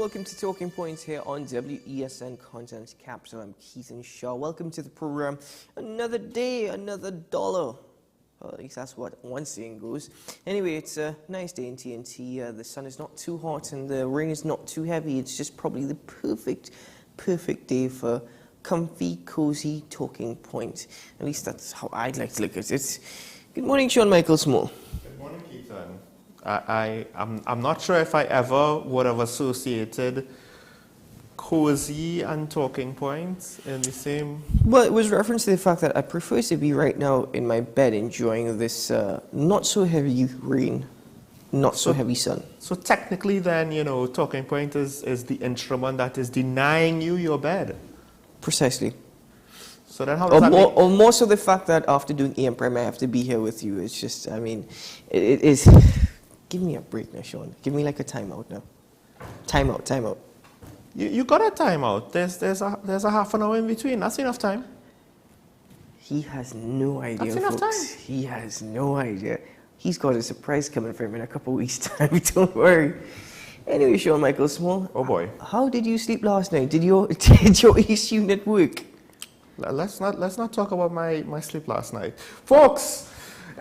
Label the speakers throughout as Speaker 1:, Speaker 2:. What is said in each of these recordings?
Speaker 1: welcome to Talking Points here on WESN Content Capital. I'm Keaton Shaw. Welcome to the program. Another day, another dollar. Well, at least that's what one saying goes. Anyway, it's a nice day in TNT. The sun is not too hot and the rain is not too heavy. It's just probably the perfect day for comfy, cozy talking point. At least that's how I'd like to look at it. Good morning, Sean Michael Small.
Speaker 2: Good morning, Keaton. I'm not sure if I ever would have associated cozy and talking points in the same...
Speaker 1: Well, it was reference to the fact that I prefer to be right now in my bed enjoying this not so heavy rain, not so heavy sun. So
Speaker 2: technically then, you know, talking point is the instrument that is denying you your bed.
Speaker 1: Precisely.
Speaker 2: So then how does that mean?
Speaker 1: Or more so the fact that after doing AM Prime I have to be here with you. It's just, I mean, it is... Give me a break now, Sean. Give me like a timeout now. Timeout.
Speaker 2: You got a timeout. There's a half an hour in between. That's enough time.
Speaker 1: He has no idea,
Speaker 2: That's
Speaker 1: folks.
Speaker 2: enough time.
Speaker 1: He has no idea. He's got a surprise coming for him in a couple of weeks' time. Don't worry. Anyway, Sean Michael Small.
Speaker 2: Oh boy.
Speaker 1: How did you sleep last night? Did your East unit work?
Speaker 2: Let's not talk about my sleep last night, folks.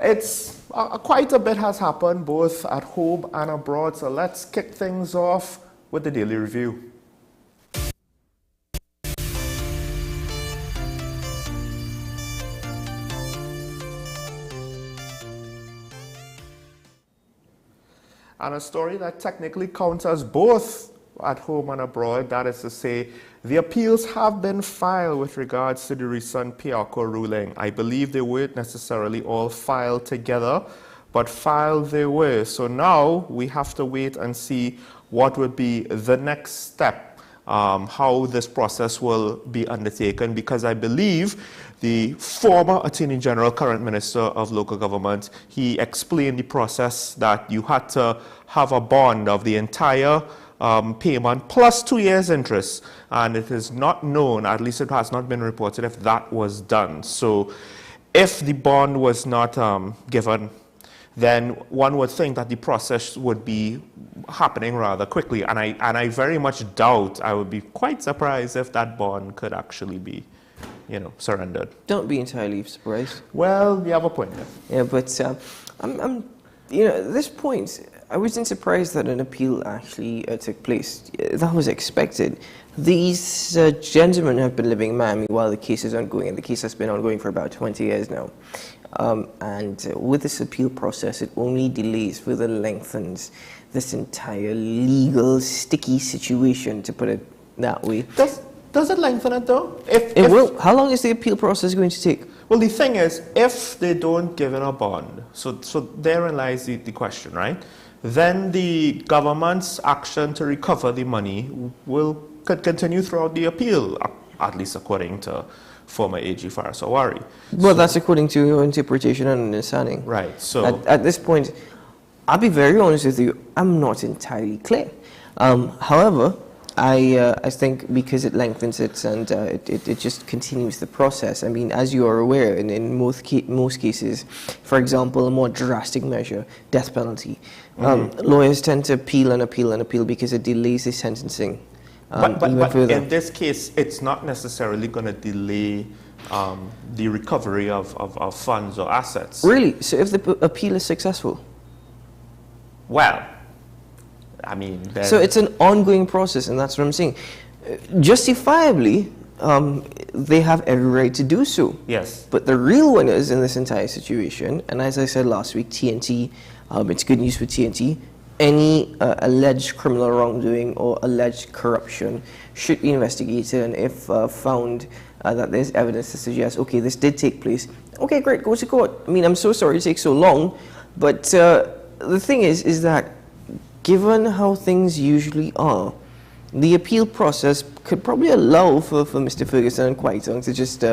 Speaker 2: It's quite a bit has happened both at home and abroad. So let's kick things off with the daily review. And a story that technically counts as both at home and abroad, that is to say, the appeals have been filed with regards to the recent Piarco ruling. I believe they weren't necessarily all filed together, but filed they were. So now we have to wait and see what would be the next step, how this process will be undertaken, because I believe the former Attorney General, current Minister of Local Government, he explained the process that you had to have a bond of the entire payment plus 2 years interest, and it is not known, at least it has not been reported, if that was done. So if the bond was not given, then one would think that the process would be happening rather quickly, and I very much doubt, I would be quite surprised if that bond could actually be, you know, surrendered.
Speaker 1: Don't be entirely surprised.
Speaker 2: Well, you have a point there.
Speaker 1: Yeah, but I'm you know, at this point, I wasn't surprised that an appeal actually took place. That was expected. These gentlemen have been living in Miami while the case is ongoing, and the case has been ongoing for about 20 years now. And with this appeal process, it only delays, further lengthens this entire legal, sticky situation, to put it that way.
Speaker 2: Does it lengthen it though?
Speaker 1: It will. How long is the appeal process going to take?
Speaker 2: Well, the thing is, if they don't give in a bond, so therein lies the question, right? Then the government's action to recover the money could continue throughout the appeal, at least according to former AG Faris Awari.
Speaker 1: Well, that's according to your interpretation and understanding.
Speaker 2: Right. So
Speaker 1: at this point, I'll be very honest with you, I'm not entirely clear. However, I think because it lengthens it and it just continues the process. I mean, as you are aware, in most cases, for example, a more drastic measure, death penalty, lawyers tend to appeal and appeal and appeal because it delays the sentencing.
Speaker 2: But in this case, it's not necessarily going to delay the recovery of funds or assets.
Speaker 1: Really? So if the appeal is successful?
Speaker 2: Well, I mean...
Speaker 1: So it's an ongoing process, and that's what I'm saying. Justifiably, they have every right to do so.
Speaker 2: Yes.
Speaker 1: But the real winners in this entire situation, and as I said last week, TNT, it's good news for TNT, any alleged criminal wrongdoing or alleged corruption should be investigated, and if found that there's evidence to suggest, okay, this did take place, okay, great, go to court. I mean, I'm so sorry it takes so long, but the thing is that given how things usually are, the appeal process could probably allow for Mr. Ferguson and Quaitong to just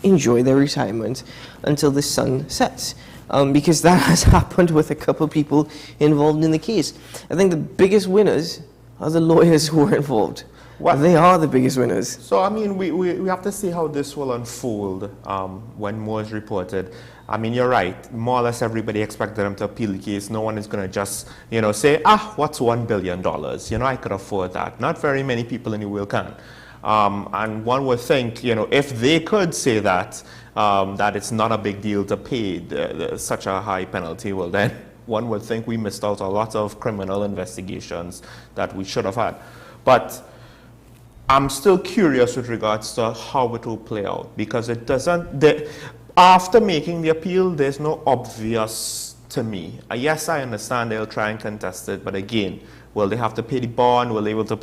Speaker 1: enjoy their retirement until the sun sets. Because that has happened with a couple of people involved in the case. I think the biggest winners are the lawyers who were involved.
Speaker 2: Well,
Speaker 1: they are the biggest winners.
Speaker 2: So, I mean, we have to see how this will unfold when more is reported. I mean, you're right. More or less everybody expected them to appeal the case. No one is going to just, say, what's $1 billion? I could afford that. Not very many people in the world can. And one would think, if they could say that, that it's not a big deal to pay such a high penalty, well, then one would think we missed out a lot of criminal investigations that we should have had. But I'm still curious with regards to how it will play out, because it doesn't, after making the appeal, there's no obvious to me. Yes, I understand they'll try and contest it, but again, will they have to pay the bond? Will they be able to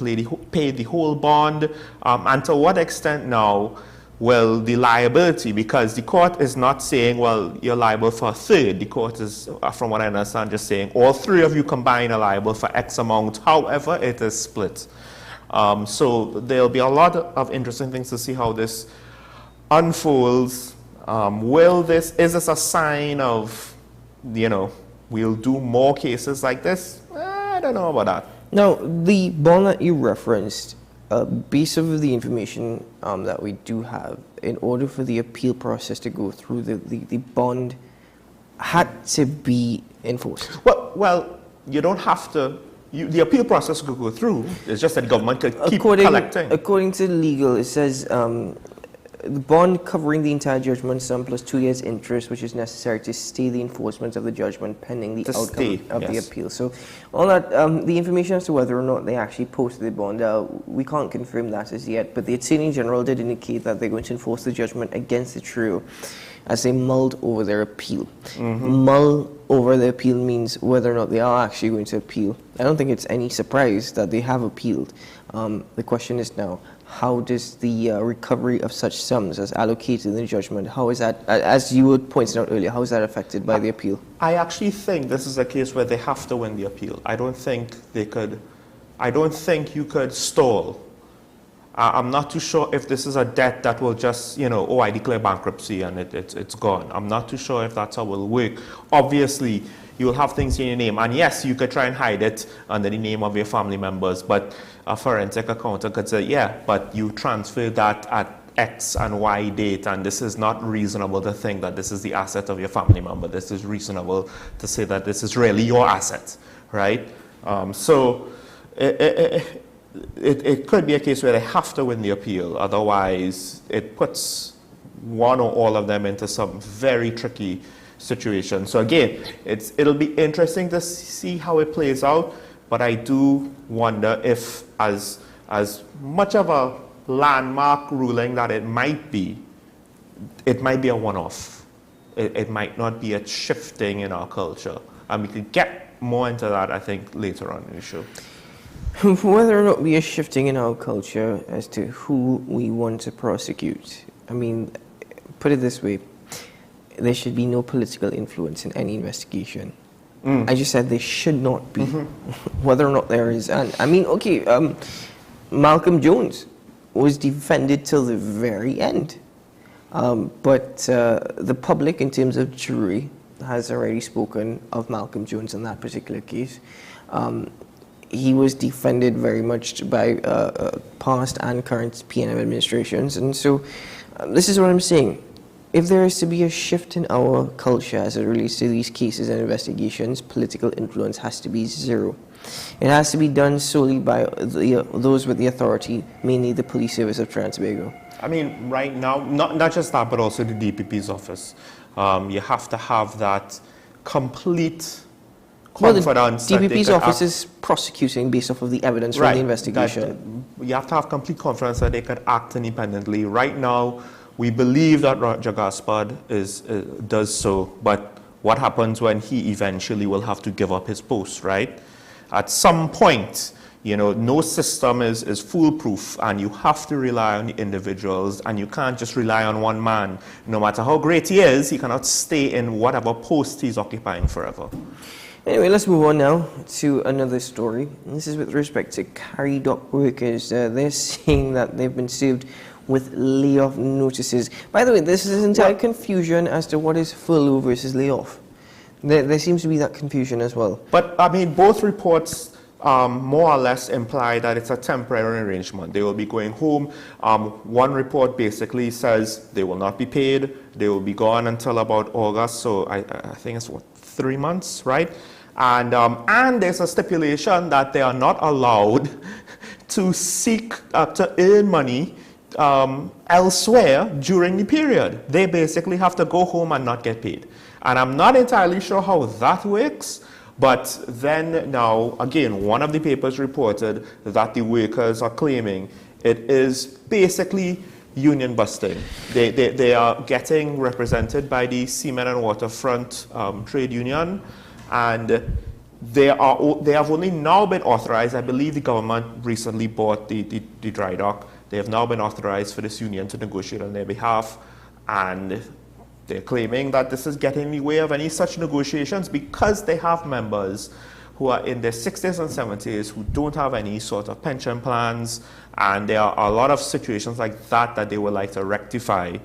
Speaker 2: pay the whole bond? And to what extent now will the liability, because the court is not saying, well, you're liable for a third. The court is, from what I understand, just saying all three of you combined are liable for X amount, however it is split. So there'll be a lot of interesting things to see how this unfolds. Is this a sign of, we'll do more cases like this? I don't know about that.
Speaker 1: Now, the bond that you referenced, based on the information that we do have, in order for the appeal process to go through, the bond had to be enforced.
Speaker 2: Well, you don't have to. The appeal process could go through. It's just that the government could keep collecting.
Speaker 1: According to legal, it says the bond covering the entire judgment sum plus 2 years interest, which is necessary to stay the enforcement of the judgment pending the outcome of the appeal. So all that, the information as to whether or not they actually posted the bond, we can't confirm that as yet, but the Attorney General did indicate that they're going to enforce the judgment against the trio as they mulled over their appeal. Mull over the appeal means whether or not they are actually going to appeal. I don't think it's any surprise that they have appealed. The question is now, how does the recovery of such sums as allocated in the judgment, how is that, as you were pointing out earlier, how is that affected by the appeal?
Speaker 2: I actually think this is a case where they have to win the appeal. I don't think you could stall. I'm not too sure if this is a debt that will just, I declare bankruptcy and it's gone. I'm not too sure if that's how it will work. Obviously, you will have things in your name. And yes, you could try and hide it under the name of your family members, but a forensic accountant could say, yeah, but you transferred that at X and Y date, and this is not reasonable to think that this is the asset of your family member. This is reasonable to say that this is really your asset, right? So it could be a case where they have to win the appeal. Otherwise, it puts one or all of them into some very tricky situation. So again, it'll be interesting to see how it plays out, but I do wonder if, as much of a landmark ruling that it might be a one-off. It might not be a shifting in our culture. And we could get more into that, I think, later on in the show.
Speaker 1: Whether or not we are shifting in our culture as to who we want to prosecute, I mean, put it this way, there should be no political influence in any investigation. I just said there should not be. Whether or not there is, and I mean, okay, Malcolm Jones was defended till the very end, but the public, in terms of jury, has already spoken of Malcolm Jones in that particular case. He was defended very much by past and current PNM administrations, and so this is what I'm saying. If there is to be a shift in our culture as it relates to these cases and investigations, political influence has to be zero. It has to be done solely by those with the authority, mainly the Police Service of Trinidad and Tobago.
Speaker 2: I mean, right now, not just that, but also the DPP's office. You have to have that complete confidence.
Speaker 1: Well, the DPP's office is prosecuting based off of the evidence from the investigation.
Speaker 2: You have to have complete confidence that they could act independently. Right now, we believe that Roger Gaspard does so, but what happens when he eventually will have to give up his post, right? At some point, no system is foolproof, and you have to rely on the individuals, and you can't just rely on one man. No matter how great he is, he cannot stay in whatever post he's occupying forever.
Speaker 1: Anyway, let's move on now to another story. This is with respect to carry dock workers. They're saying that they've been served with layoff notices. By the way, this is entire confusion as to what is furlough versus layoff. There seems to be that confusion as well.
Speaker 2: But, I mean, both reports more or less imply that it's a temporary arrangement. They will be going home. One report basically says they will not be paid. They will be gone until about August. So I think it's, 3 months, right? And there's a stipulation that they are not allowed to seek to earn money elsewhere during the period. They basically have to go home and not get paid. And I'm not entirely sure how that works, but then now, again, one of the papers reported that the workers are claiming it is basically union busting. They are getting represented by the Seamen and Waterfront Trade Union, and they have only now been authorized. I believe the government recently bought the dry dock. They have now been authorized for this union to negotiate on their behalf, and they're claiming that this is getting in the way of any such negotiations because they have members who are in their 60s and 70s who don't have any sort of pension plans, and there are a lot of situations like that that they would like to rectify.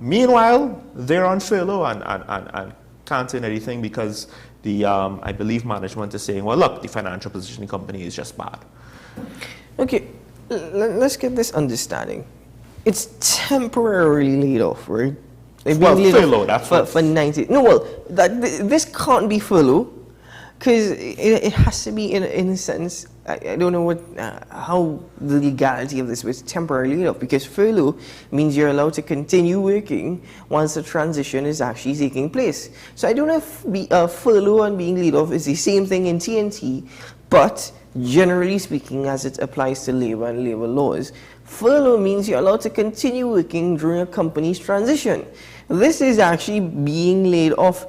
Speaker 2: Meanwhile, they're on furlough and can't earn anything because I believe management is saying, well, look, the financial position of the company is just bad.
Speaker 1: Okay, let's get this understanding. It's temporarily laid off, right?
Speaker 2: Well, furlough, that's
Speaker 1: for 90. No, well, this can't be furlough because it has to be in a sense. I don't know how the legality of this was temporarily laid off, because furlough means you're allowed to continue working once the transition is actually taking place. So I don't know if furlough and being laid off is the same thing in TNT, but generally speaking, as it applies to labor and labor laws, furlough means you're allowed to continue working during a company's transition. This is actually being laid off,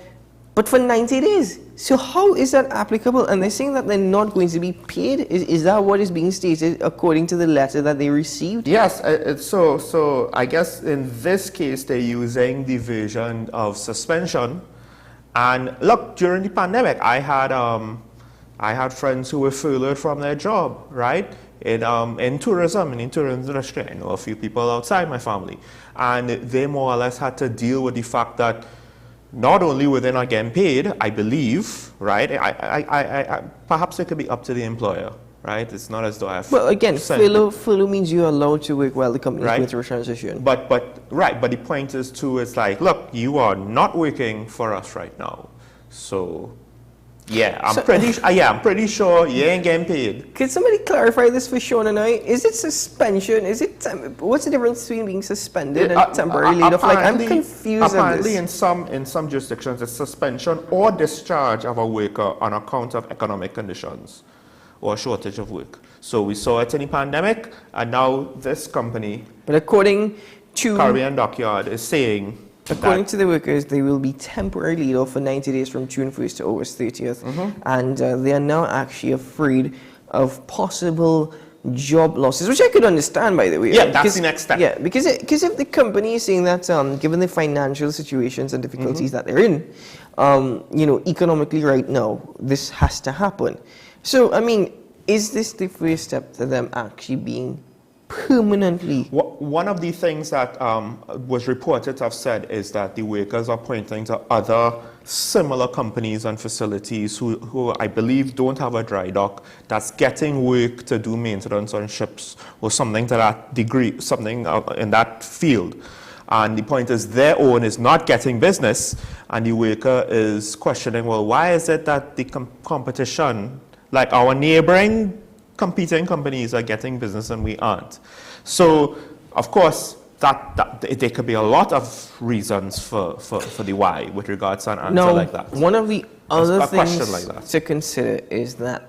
Speaker 1: but for 90 days. So how is that applicable? And they're saying that they're not going to be paid? Is that what is being stated according to the letter that they received?
Speaker 2: Yes, so I guess in this case they're using the version of suspension. And look, during the pandemic, I had friends who were furloughed from their job, right? In tourism and in tourism industry. I know a few people outside my family, and they more or less had to deal with the fact that not only were they not getting paid, I believe, right? I perhaps it could be up to the employer, right? It's not as though I have.
Speaker 1: Well, again, furlough means you're allowed to work while the company is going through a transition.
Speaker 2: But the point is too, it's like, look, you are not working for us right now, so. Yeah, I'm pretty sure you ain't getting paid.
Speaker 1: Could somebody clarify this for Sean and I? Is it suspension? What's the difference between being suspended and temporarily laid off? Like, I'm confused.
Speaker 2: Apparently, in some jurisdictions, it's suspension or discharge of a worker on account of economic conditions or shortage of work. So we saw it in the pandemic, and now this company,
Speaker 1: but according to
Speaker 2: Caribbean Dockyard, is saying.
Speaker 1: According to the workers, they will be temporarily laid off for 90 days from June 1st to August 30th. Mm-hmm. And they are now actually afraid of possible job losses, which I could understand, by the way.
Speaker 2: Yeah, that's the next step.
Speaker 1: Yeah, because if the company is saying that, given the financial situations and difficulties that they're in, economically right now, this has to happen. So, I mean, is this the first step to them actually being permanently?
Speaker 2: One of the things that was reported to have said is that the workers are pointing to other similar companies and facilities who I believe don't have a dry dock that's getting work to do maintenance on ships or something to that degree, something in that field. And the point is their own is not getting business, and the worker is questioning, well, why is it that the competition, like our neighboring competing companies, are getting business and we aren't? So, of course, that there could be a lot of reasons for the why with regards to an answer like that.
Speaker 1: One of the other things like to consider is that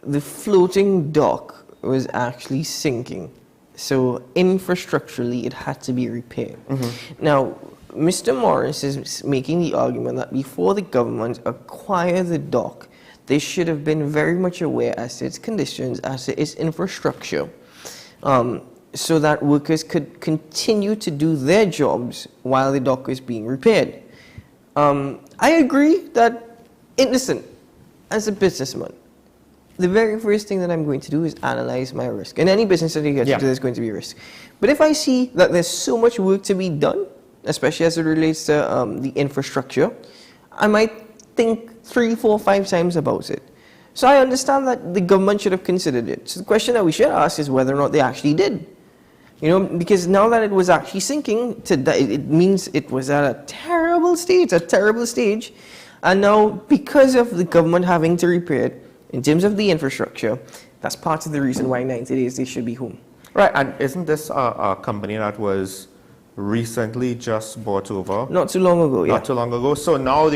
Speaker 1: the floating dock was actually sinking. So infrastructurally, it had to be repaired. Mm-hmm. Now, Mr. Morris is making the argument that before the government acquired the dock, they should have been very much aware as to its conditions, as to its infrastructure, so that workers could continue to do their jobs while the dock is being repaired. I agree that, listen, as a businessman, the very first thing that I'm going to do is analyze my risk. In any business that you get into, there's going to be risk. But if I see that there's so much work to be done, especially as it relates to the infrastructure, I might think 3, 4, 5 times about it. So I understand that the government should have considered it. So the question that we should ask is whether or not they actually did. You know, because now that it was actually sinking, it means it was at a terrible stage. And now, because of the government having to repair it, in terms of the infrastructure, that's part of the reason why 90 days they should be home.
Speaker 2: Right, and isn't this a company that was recently just bought over?
Speaker 1: Not too long ago, yeah.
Speaker 2: Not too long ago. So now,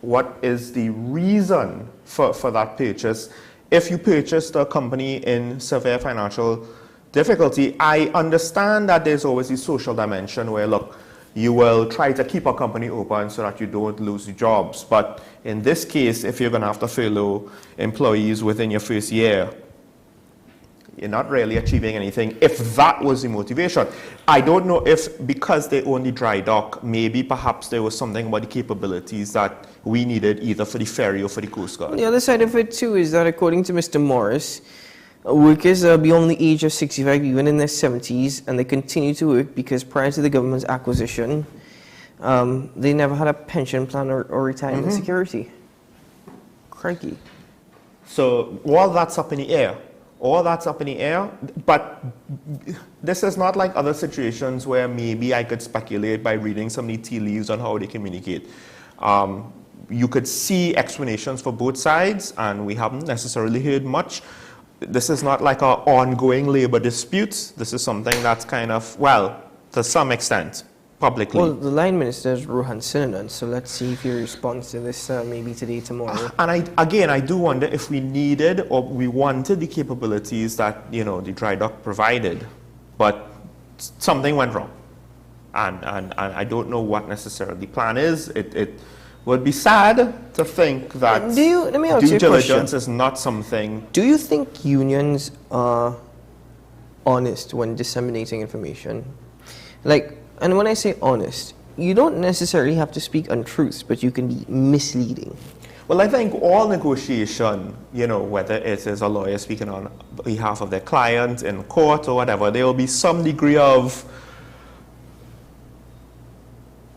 Speaker 2: what is the reason for that purchase? If you purchased a company in severe financial difficulty, I understand that there's always a social dimension where, look, you will try to keep a company open so that you don't lose your jobs. But in this case, if you're going to have to furlough employees within your first year, you're not really achieving anything if that was the motivation. I don't know if because they own the dry dock, maybe perhaps there was something about the capabilities that we needed either for the ferry or for the Coast Guard.
Speaker 1: The other side of it too is that according to Mr. Morris, workers are beyond the age of 65, even in their 70s, and they continue to work because prior to the government's acquisition, they never had a pension plan or retirement security. Crikey.
Speaker 2: So all that's up in the air. All that's up in the air, but this is not like other situations where maybe I could speculate by reading some of the tea leaves on how they communicate. You could see explanations for both sides, and we haven't necessarily heard much. This is not like an ongoing labor dispute. This is something that's kind of, well, to some extent, publicly.
Speaker 1: Well, the line minister is Rohan Sinanan, so let's see if he responds to this maybe today, tomorrow.
Speaker 2: And I do wonder if we needed or we wanted the capabilities that, you know, the dry dock provided, but something went wrong. And I don't know what necessarily the plan is. It would be sad to think that
Speaker 1: let me ask you
Speaker 2: due
Speaker 1: a
Speaker 2: diligence
Speaker 1: question.
Speaker 2: is not something.
Speaker 1: Do you think unions are honest when disseminating information? Like, and when I say honest, you don't necessarily have to speak untruths, but you can be misleading.
Speaker 2: Well, I think all negotiation, you know, whether it is a lawyer speaking on behalf of their client in court or whatever, there will be some degree of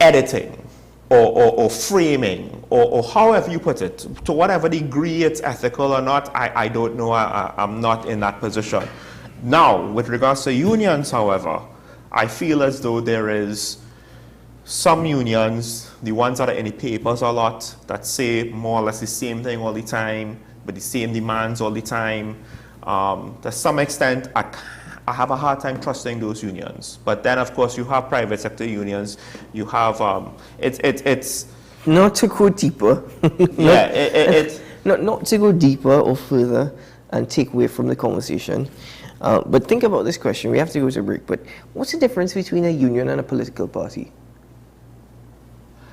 Speaker 2: editing or framing or however you put it. To whatever degree it's ethical or not, I don't know. I'm not in that position. Now, with regards to unions, however, I feel as though there is some unions, the ones that are in the papers a lot, that say more or less the same thing all the time, but the same demands all the time. To some extent, I have a hard time trusting those unions. But then, of course, you have private sector unions. You have, it's...
Speaker 1: Not to go deeper.
Speaker 2: Yeah,
Speaker 1: not to go deeper or further and take away from the conversation. But think about this question. We have to go to a break. But what's the difference between a union and a political party?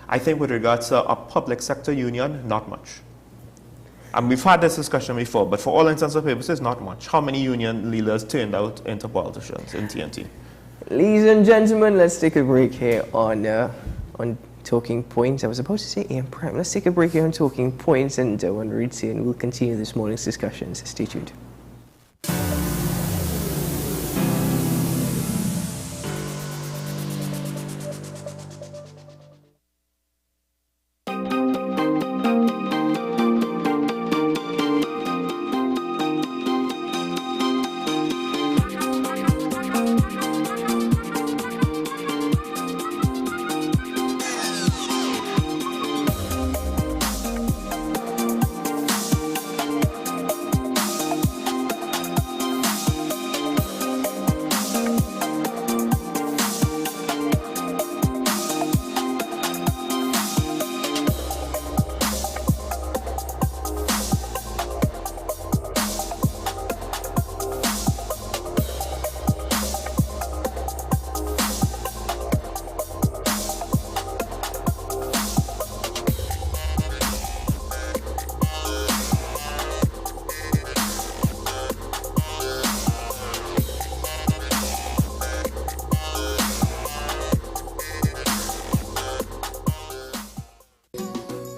Speaker 2: I think with regards to a public sector union, not much. And we've had this discussion before, but for all intents and purposes, not much. How many union leaders turned out into politicians in TNT?
Speaker 1: Ladies and gentlemen, let's take a break here on Talking Points. I was about to say AM Prime. Let's take a break here on Talking Points, and when we return, we'll continue this morning's discussions. Stay tuned.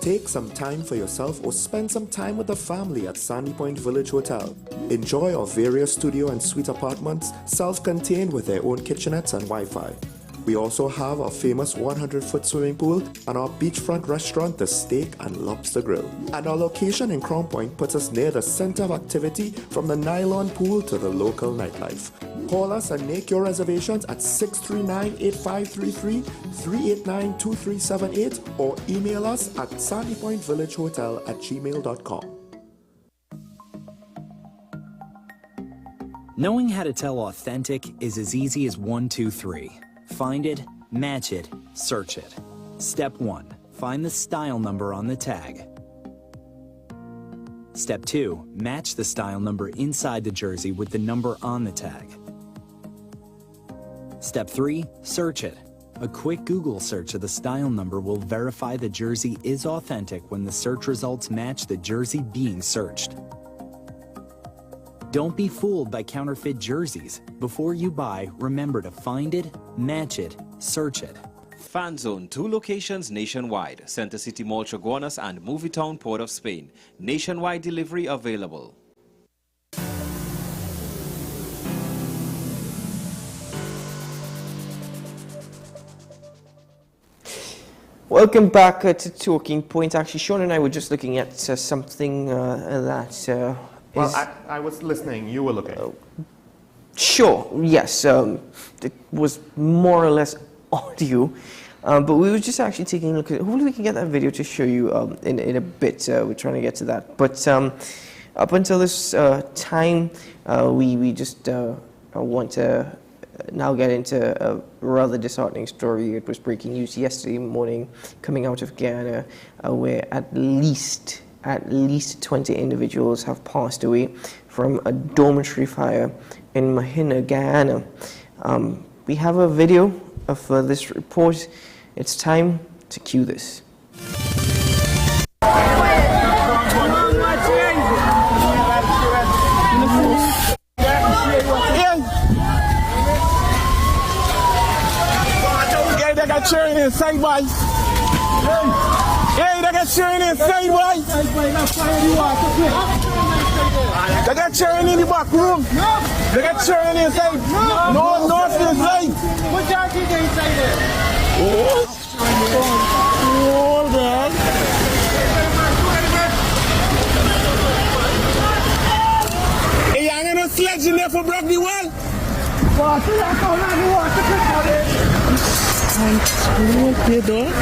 Speaker 3: Take some time for yourself or spend some time with the family at Sandy Point Village Hotel. Enjoy our various studio and suite apartments, self-contained with their own kitchenettes and Wi-Fi. We also have our famous 100-foot swimming pool and our beachfront restaurant, the Steak and Lobster Grill. And our location in Crown Point puts us near the center of activity from the nylon pool to the local nightlife. Call us and make your reservations at 639-8533, 389-2378, or email us at sandypointvillagehotel@gmail.com.
Speaker 4: Knowing how to tell authentic is as easy as 1, 2, 3. Find it, match it, search it. Step 1. Find the style number on the tag. Step 2. Match the style number inside the jersey with the number on the tag. Step 3. Search it. A quick Google search of the style number will verify the jersey is authentic when the search results match the jersey being searched. Don't be fooled by counterfeit jerseys. Before you buy, remember to find it, match it, search it.
Speaker 5: Fan Zone, 2 locations nationwide. Center City Mall, Chaguanas and Movietown, Port of Spain. Nationwide delivery available.
Speaker 1: Welcome back to Talking Point. Actually, Sean and I were just looking at something that
Speaker 2: Well, I was listening. You were looking.
Speaker 1: Sure, yes. It was more or less audio. But we were just actually taking a look at it. Hopefully we can get that video to show you in a bit. We're trying to get to that. But up until this time, we just want to now get into a rather disheartening story. It was breaking news yesterday morning coming out of Guyana, where at least 20 individuals have passed away from a dormitory fire in Mahina, Guyana. We have a video of this report. It's time to cue this.
Speaker 6: They got cheering inside, boys. Hey, they got cheering inside, boys. They got cheering in the back room. They got cheering inside. No, inside. What y'all think inside there? Oh, man. Hey, I'm gonna sledge in there for break the wall. Okay, dog.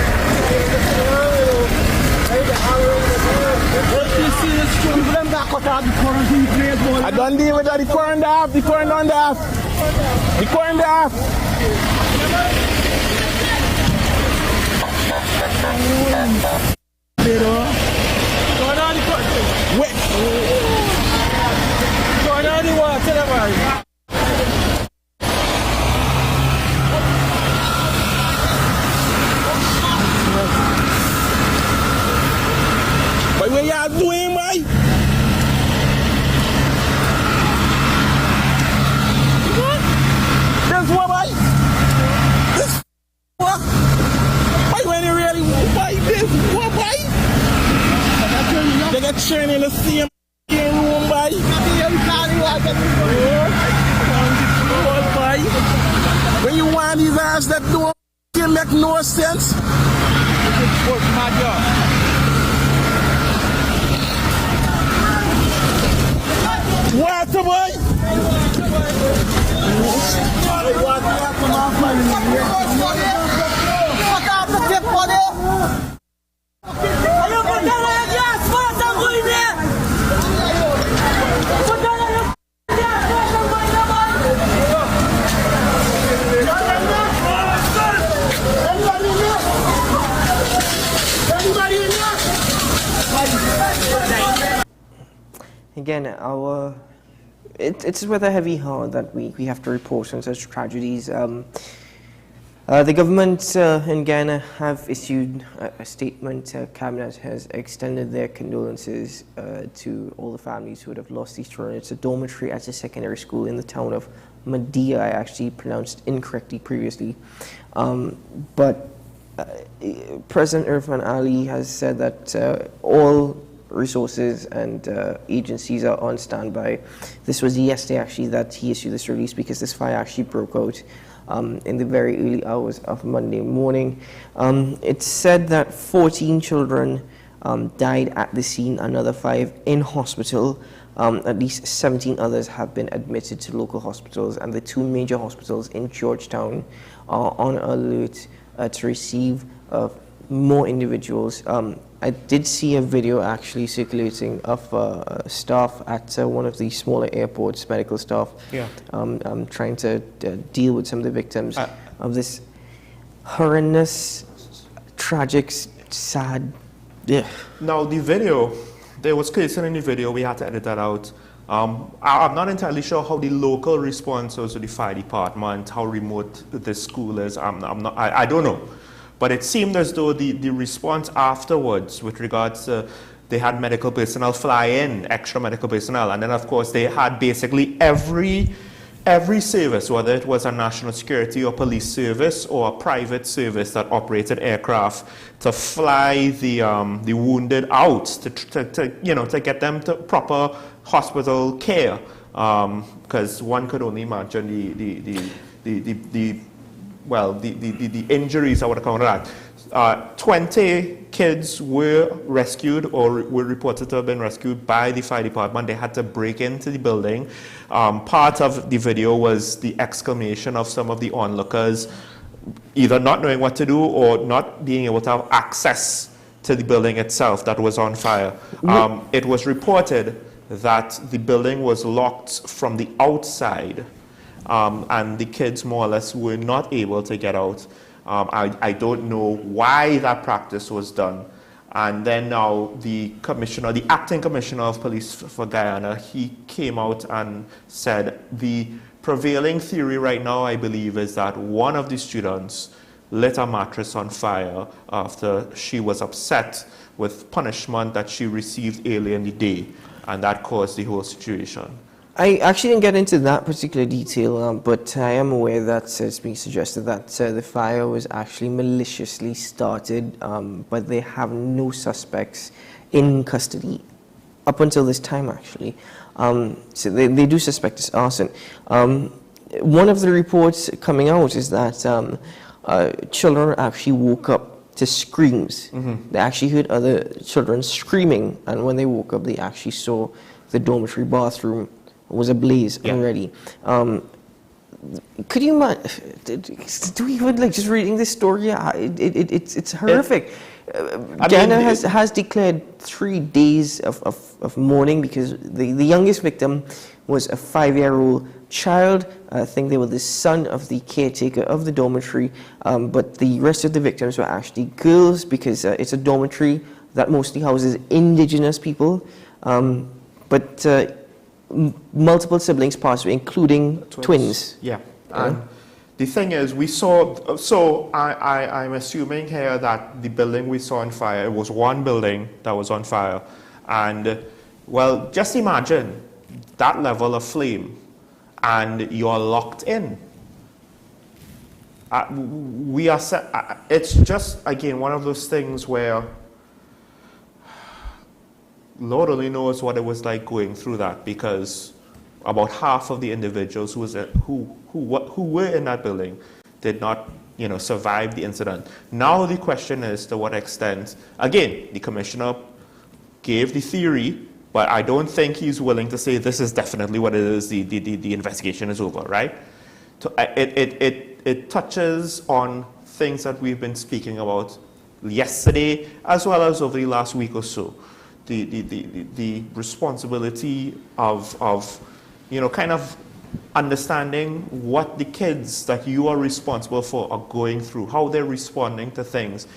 Speaker 6: I don't deal with the current half, the current on the half. The current half. Wait. Going on the water, but what y'all doing, boy? This what, boy? This what? Why when you really buy this what, boy? They got churn in the same room, boy. When you want these ass that don't make no sense. What, boy?
Speaker 1: Again, it's with a heavy heart that we have to report on such tragedies. The government in Guyana have issued a statement. Cabinet has extended their condolences to all the families who would have lost these children. It's a dormitory at a secondary school in the town of Madia. I actually pronounced incorrectly previously. But President Irfan Ali has said that all resources and agencies are on standby. This was yesterday actually that he issued this release because this fire actually broke out in the very early hours of Monday morning. It's said that 14 children died at the scene, another 5 in hospital. At least 17 others have been admitted to local hospitals, and the 2 major hospitals in Georgetown are on alert to receive more individuals. I did see a video actually circulating of staff at one of the smaller airports, medical staff, trying to deal with some of the victims of this horrendous, tragic, sad.
Speaker 2: Now the video, there was cursing in the video, we had to edit that out. I'm not entirely sure how the local response was to the fire department, how remote the school is. I don't know. But it seemed as though the response afterwards with regards to they had medical personnel fly in, extra medical personnel, and then of course they had basically every service, whether it was a national security or police service or a private service that operated aircraft, to fly the wounded out to get them to proper hospital care, because one could only imagine the injuries, I would call that. 20 kids were rescued or were reported to have been rescued by the fire department. They had to break into the building. Part of the video was the exclamation of some of the onlookers, either not knowing what to do or not being able to have access to the building itself that was on fire. It was reported that the building was locked from the outside, and the kids more or less were not able to get out. I don't know why that practice was done. And then now the acting commissioner of police for Guyana, he came out and said the prevailing theory right now, I believe, is that one of the students lit a mattress on fire after she was upset with punishment that she received earlier in the day, and that caused the whole situation.
Speaker 1: I actually didn't get into that particular detail, but I am aware that it's being suggested that the fire was actually maliciously started, but they have no suspects in custody up until this time, actually. So they do suspect it's arson. One of the reports coming out is that children actually woke up to screams. They actually heard other children screaming, and when they woke up, they actually saw the dormitory bathroom was ablaze already. Could you do we even just reading this story? It's horrific. Ghana has declared 3 days of mourning because the youngest victim was a 5-year-old child. I think they were the son of the caretaker of the dormitory, but the rest of the victims were actually girls because it's a dormitory that mostly houses indigenous people. But multiple siblings passed away, including twins.
Speaker 2: Yeah. And the thing is, we saw, so I'm assuming here that the building we saw on fire, it was one building that was on fire. And, well, just imagine that level of flame and you're locked in. It's just, again, one of those things where Lord only knows what it was like going through that, because about half of the individuals who were in that building did not, survive the incident. Now the question is to what extent, again, the commissioner gave the theory, but I don't think he's willing to say this is definitely what it is, the investigation is over, right? So it touches on things that we've been speaking about yesterday as well as over the last week or so. The responsibility of kind of understanding what the kids that you are responsible for are going through, how they're responding to things.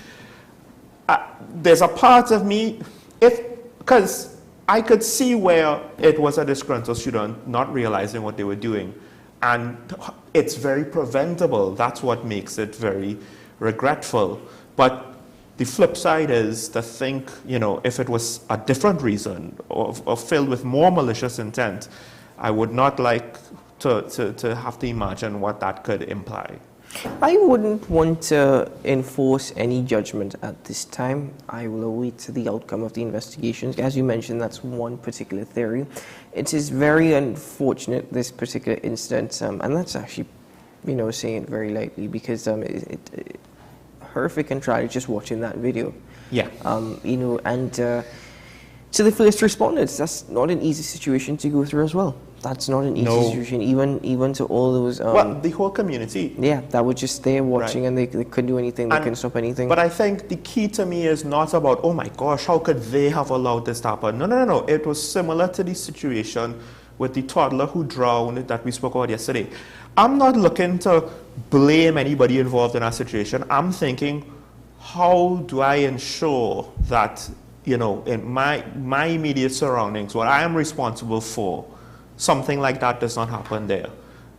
Speaker 2: There's a part of me, because I could see where it was a disgruntled student not realizing what they were doing, and it's very preventable. That's what makes it very regretful. But the flip side is to think, if it was a different reason or filled with more malicious intent, I would not like to have to imagine what that could imply.
Speaker 1: I wouldn't want to enforce any judgment at this time. I will await the outcome of the investigations. As you mentioned, that's one particular theory. It is very unfortunate, this particular incident, and that's actually saying it very lightly, because horrific and tragic just watching that video.
Speaker 2: Yeah.
Speaker 1: And to the first responders, that's not an easy situation to go through as well. That's not an easy situation, even to all those...
Speaker 2: well, the whole community.
Speaker 1: Yeah, that were just there watching,
Speaker 2: right.
Speaker 1: and they couldn't do anything, they couldn't stop anything.
Speaker 2: But I think the key to me is not about, oh my gosh, how could they have allowed this to happen? No. It was similar to the situation with the toddler who drowned that we spoke about yesterday. I'm not looking to blame anybody involved in that situation. I'm thinking, how do I ensure that, in my immediate surroundings, what I am responsible for, something like that does not happen there?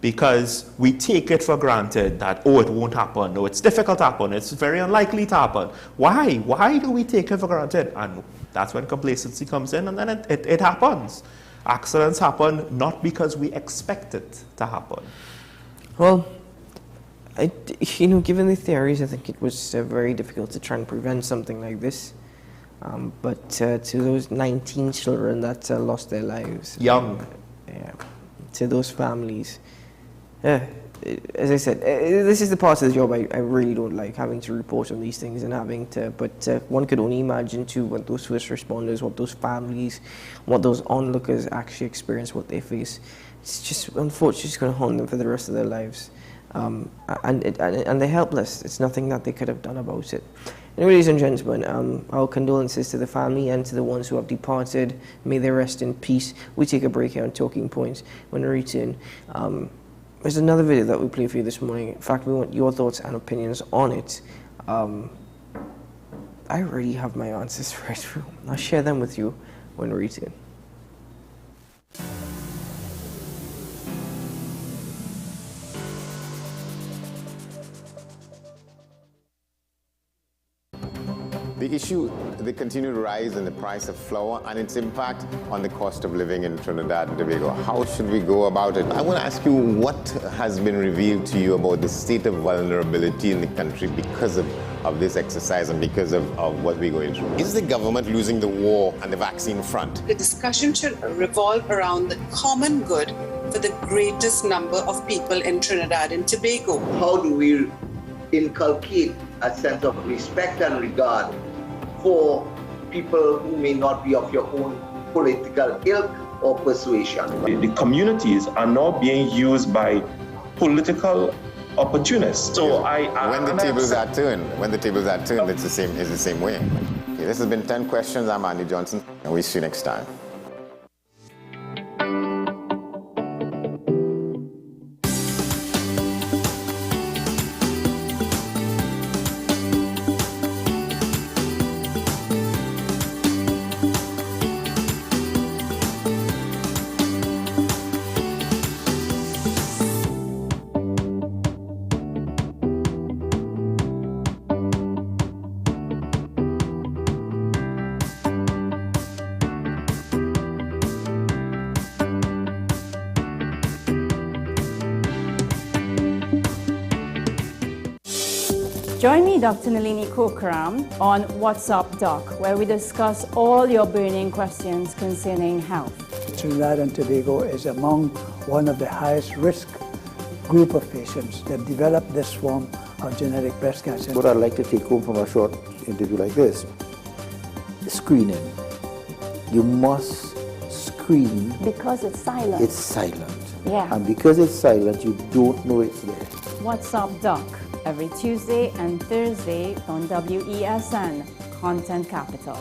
Speaker 2: Because we take it for granted that, oh, it won't happen, no, it's difficult to happen, it's very unlikely to happen. Why? Why do we take it for granted? And that's when complacency comes in, and then it happens. Accidents happen not because we expect it to happen.
Speaker 1: Well, given the theories, I think it was very difficult to try and prevent something like this. But to those 19 children that lost their lives,
Speaker 2: Young.
Speaker 1: To those families, as I said, this is the part of the job I really don't like, having to report on these things and having to, but one could only imagine too what those first responders, what those families, what those onlookers actually experience, what they face. It's just, unfortunately, it's going to haunt them for the rest of their lives. And they're helpless. It's nothing that they could have done about it. Anyway, ladies and gentlemen, our condolences to the family and to the ones who have departed. May they rest in peace. We take a break here on Talking Points. When we return, there's another video that we played for you this morning. In fact, we want your thoughts and opinions on it. I already have my answers for it. I'll share them with you when we return.
Speaker 7: The issue, the continued rise in the price of flour and its impact on the cost of living in Trinidad and Tobago. How should we go about it? I want to ask you, what has been revealed to you about the state of vulnerability in the country because of this exercise and because of what we're going through? Is the government losing the war on the vaccine front?
Speaker 8: The discussion should revolve around the common good for the greatest number of people in Trinidad and Tobago.
Speaker 9: How do we inculcate a sense of respect and regard for people who may not be of your own political ilk or persuasion?
Speaker 10: The communities are now being used by political opportunists. So
Speaker 7: when the tables are turned, it's the same way. Okay, this has been 10 Questions. I'm Andy Johnson, and we'll see you next time.
Speaker 11: Join me, Dr. Nalini Kokaram, on What's Up Doc, where we discuss all your burning questions concerning health.
Speaker 12: Trinidad and Tobago is among one of the highest risk group of patients that develop this form of genetic breast cancer.
Speaker 13: What I'd like to take home from a short interview like this, screening. You must screen.
Speaker 11: Because it's silent.
Speaker 13: It's silent.
Speaker 11: Yeah.
Speaker 13: And because it's silent, you don't know it's there.
Speaker 11: What's Up Doc, every Tuesday and Thursday on WESN, Content Capital.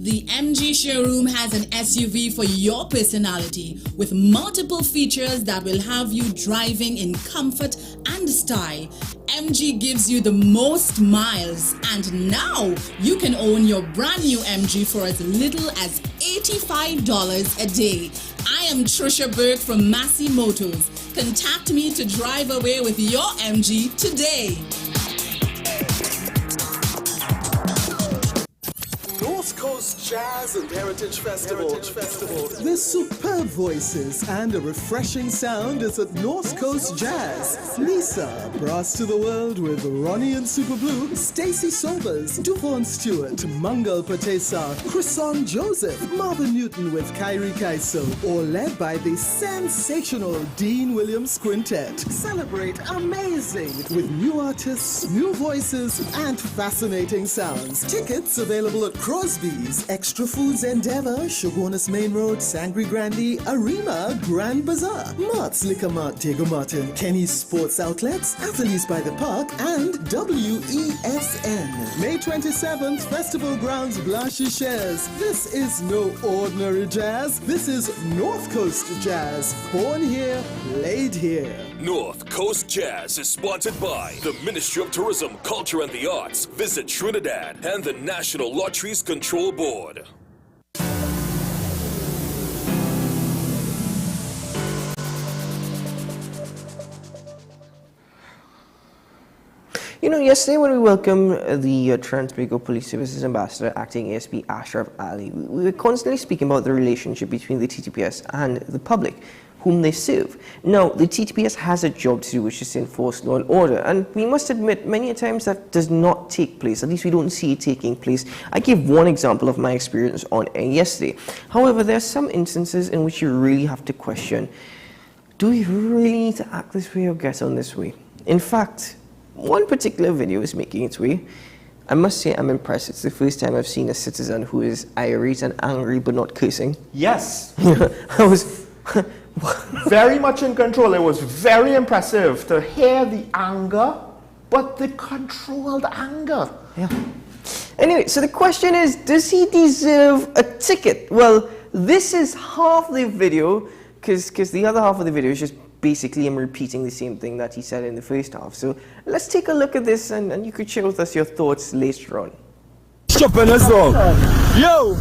Speaker 14: The MG showroom has an SUV for your personality with multiple features that will have you driving in comfort and style. MG gives you the most miles, and now you can own your brand new MG for as little as $85 a day. I am Trisha Burke from Massey Motors. Contact me to drive away with your MG today.
Speaker 15: No North Coast Jazz and Heritage Festival. There's superb voices and a refreshing sound is at North Coast Jazz. Lisa, brass to the world with Ronnie and Super Blue, Stacey Sobers, Duvon Stewart, Mangal Patesa, Chrison Joseph, Marvin Newton with Kyrie Kaiso, all led by the sensational Dean Williams Quintet. Celebrate amazing with new artists, new voices, and fascinating sounds. Tickets available at Crosby's, Extra Foods Endeavour, Shogunas Main Road, Sangre Grande, Arima, Grand Bazaar, Mart's Liquor Mart, Diego Martin, Kenny's Sports Outlets, Athletes by the Park, and WESN. May 27th, Festival Grounds, Blanchisseuse. This is no ordinary jazz. This is North Coast Jazz. Born here, played here.
Speaker 16: North Coast Jazz is sponsored by the Ministry of Tourism, Culture and the Arts, Visit Trinidad, and the National Lotteries Control Board.
Speaker 1: You know, yesterday when we welcomed the Trans-Tobago Police Services Ambassador, Acting ASP Ashraf Ali, we were constantly speaking about the relationship between the TTPS and the public, whom they serve. Now, the TTPS has a job to do, which is to enforce law and order, and we must admit, many a times that does not take place. At least we don't see it taking place. I gave one example of my experience on air yesterday. However, there are some instances in which you really have to question, do we really need to act this way or get on this way? In fact, one particular video is making its way. I must say I'm impressed. It's the first time I've seen a citizen who is irate and angry but not cursing.
Speaker 2: Yes.
Speaker 1: I was
Speaker 2: very much in control. It was very impressive to hear the anger, but the controlled anger.
Speaker 1: Yeah. Anyway, so the question is, does he deserve a ticket? Well, this is half the video, because the other half of the video is just basically him repeating the same thing that he said in the first half. So let's take a look at this, and you could share with us your thoughts later on.
Speaker 6: Stupidness, dog. Yo,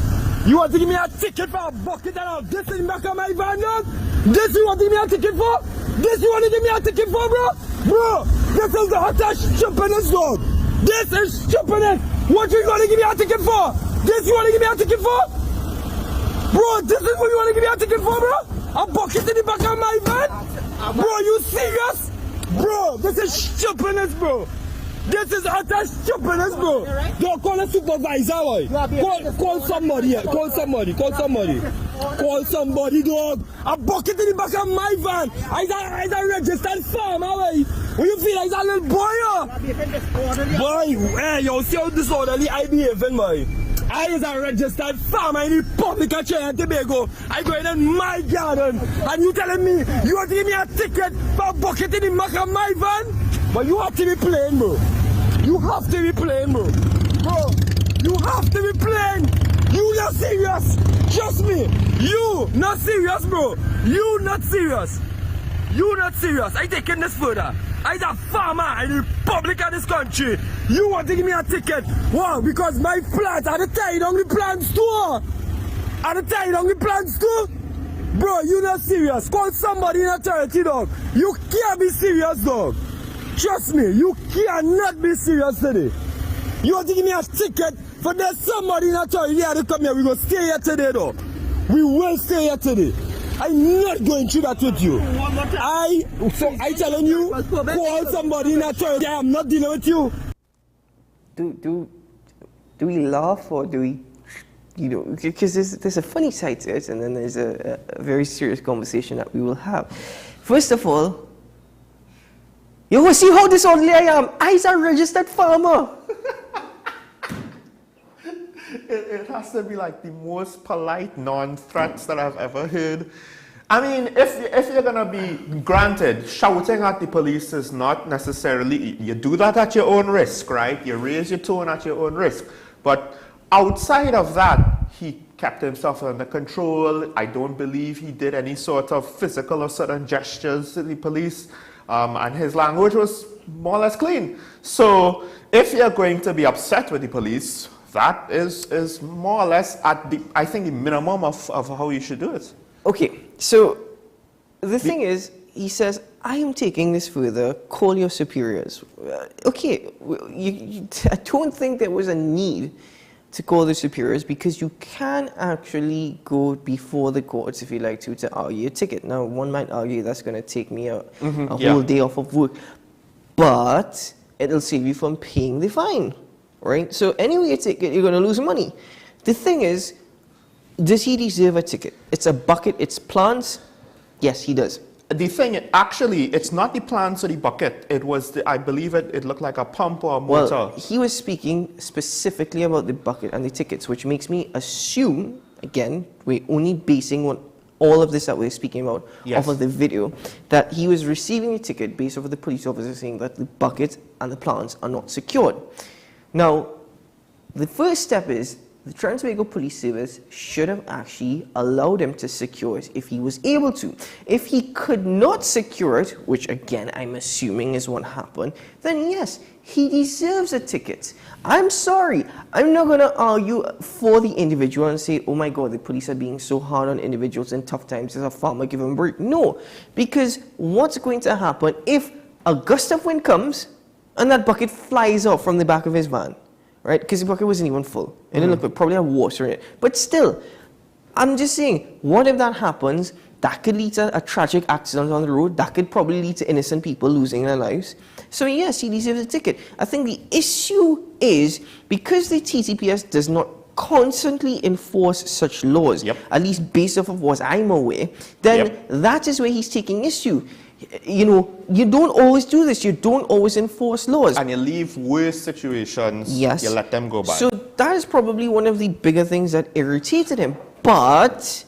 Speaker 6: you want to give me a ticket for a bucket and all this in the back of my van, dog? This you want to give me a ticket for? This you want to give me a ticket for, bro? Bro, this is the hottest stupidness, dog. This is stupidness. What you going to give me a ticket for? This you want to give me a ticket for? Bro, this is what you want to give me a ticket for, bro? A bucket in the back of my van? Bro, you serious? Bro, this is stupidness, bro. This is utter stupidness, bro. Don't call a supervisor, boy. Call somebody here. Call somebody. Call somebody, dog. A bucket in the back of my van. I'm a registered farmer, boy. What you feel like a little boy? Boy, hey, you see how disorderly I behaving, boy. I is a registered farmer in the Republic of Trinidad and Tobago. I go in my garden, and you telling me you want to give me a ticket for a bucket in the back of my van? But you have to be playing, bro. You have to be playing, bro. Bro, you have to be playing. You not serious. Trust me. You not serious, bro. You not serious. You not serious. I taking this further. I'm a farmer in the Republic of this country. You want to give me a ticket? Wow, because my plants are the tied on the plants too. Are the tied on the plants too? Bro, you not serious. Call somebody in authority, dog. You can't be serious, dog. Trust me, you cannot be serious today. You want to give me a ticket for there's somebody in authority here to come here. We're going to stay here today, dog. We will stay here today. I'm not going through that with you. I telling you, call somebody in authority. I am not dealing with you.
Speaker 1: Do we laugh or do we, you know, because there's a funny side to it, and then there's a very serious conversation that we will have. First of all, you will see how disorderly I am. I'm a registered farmer.
Speaker 2: It has to be like the most polite non-threats that I've ever heard. I mean, if you're gonna be granted, shouting at the police is not necessarily, you do that at your own risk, right? You raise your tone at your own risk. But outside of that, he kept himself under control. I don't believe he did any sort of physical or sudden gestures to the police. And his language was more or less clean. So if you're going to be upset with the police, that is more or less at the, I think, the minimum of how you should do it.
Speaker 1: Okay, so the thing is, he says, I am taking this further, call your superiors. Okay, I don't think there was a need to call the superiors, because you can actually go before the courts if you like to argue your ticket. Now, one might argue that's going to take me a whole day off of work, but it'll save you from paying the fine, right? So anyway you take it, you're going to lose money. The thing is, does he deserve a ticket? It's a bucket, it's plants. Yes, he does.
Speaker 2: The thing, actually, it's not the plants or the bucket. It was, I believe it looked like a pump or a motor.
Speaker 1: Well, he was speaking specifically about the bucket and the tickets, which makes me assume, again, we're only basing on all of this that we're speaking about off of the video, that he was receiving a ticket based off of the police officer saying that the bucket and the plants are not secured. Now, the first step is the Trans-Tobago Police Service should have actually allowed him to secure it if he was able to. If he could not secure it, which again I'm assuming is what happened, then yes, he deserves a ticket. I'm sorry, I'm not going to argue for the individual and say, oh my God, the police are being so hard on individuals in tough times, as a farmer, give him a break. No, because what's going to happen if a gust of wind comes and that bucket flies off from the back of his van? Right? Because the bucket wasn't even full. It didn't look like, probably had water in it. But still, I'm just saying, what if that happens? That could lead to a tragic accident on the road. That could probably lead to innocent people losing their lives. So yes, he deserves a ticket. I think the issue is, because the TTPS does not constantly enforce such laws, at least based off of what I'm aware, then that is where he's taking issue. You know, you don't always do this. You don't always enforce laws.
Speaker 2: And you leave worse situations, you let them go by.
Speaker 1: So that is probably one of the bigger things that irritated him. But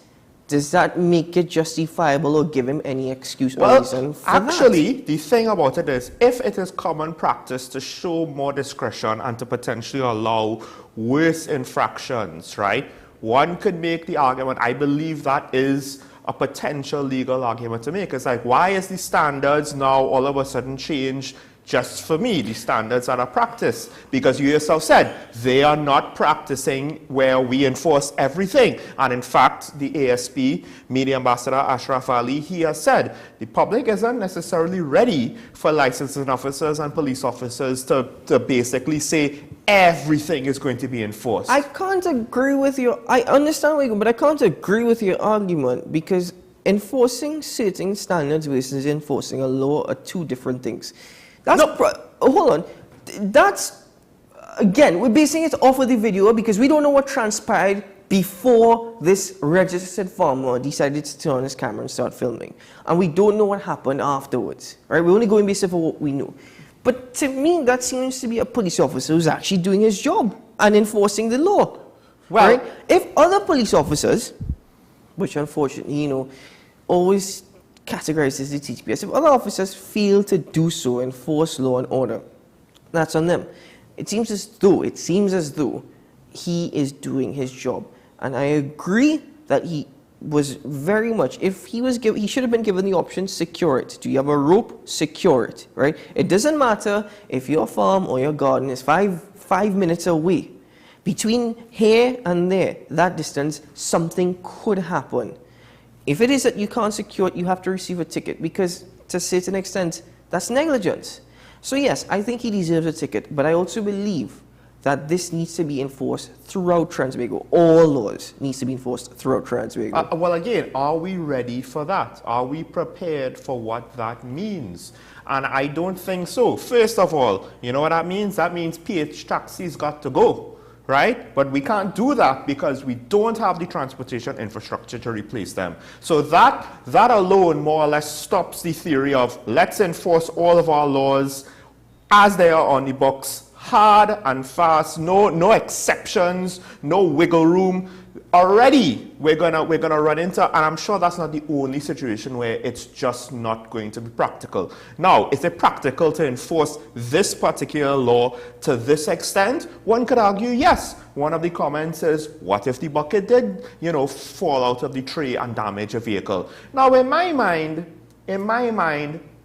Speaker 1: does that make it justifiable or give him any excuse or reason for
Speaker 2: actually, the thing about it is, if it is common practice to show more discretion and to potentially allow worse infractions, right? One could make the argument, I believe that is a potential legal argument to make. It's like, why is the standards now all of a sudden changed just for me, the standards that are practiced? Because you yourself said, they are not practicing where we enforce everything. And in fact, the ASP, Media Ambassador Ashraf Ali, he has said, the public isn't necessarily ready for licensing officers and police officers to basically say everything is going to be enforced.
Speaker 1: I can't agree with you. I understand where you're going, but I can't agree with your argument, because enforcing certain standards versus enforcing a law are two different things. That's hold on. That's, again, we're basing it off of the video because we don't know what transpired before this registered farmer decided to turn on his camera and start filming. And we don't know what happened afterwards, right? We're only going based off of what we know. But to me, that seems to be a police officer who's actually doing his job and enforcing the law. Well, right? If other police officers, which unfortunately, you know, always categorizes the TTPS, if other officers fail to do so, enforce law and order, that's on them. It seems as though he is doing his job. And I agree that he was very much, if he was given, he should have been given the option, secure it. Do you have a rope? Secure it, right? It doesn't matter if your farm or your garden is five minutes away. Between here and there, that distance, something could happen. If it is that you can't secure it, you have to receive a ticket, because to a certain extent, that's negligence. So yes, I think he deserves a ticket, but I also believe that this needs to be enforced throughout Trans-Tobago. All laws needs to be enforced throughout Trans-Tobago.
Speaker 2: Well, again, are we ready for that? Are we prepared for what that means? And I don't think so. First of all, you know what that means? That means PH taxis got to go, right? But we can't do that because we don't have the transportation infrastructure to replace them. So that alone more or less stops the theory of let's enforce all of our laws as they are on the books, hard and fast, no exceptions, no wiggle room. Already we're gonna run into, and I'm sure that's not the only situation where it's just not going to be practical. Now, is it practical to enforce this particular law to this extent? One could argue yes. One of the comments is, what if the bucket did, you know, fall out of the tray and damage a vehicle? Now, in my mind,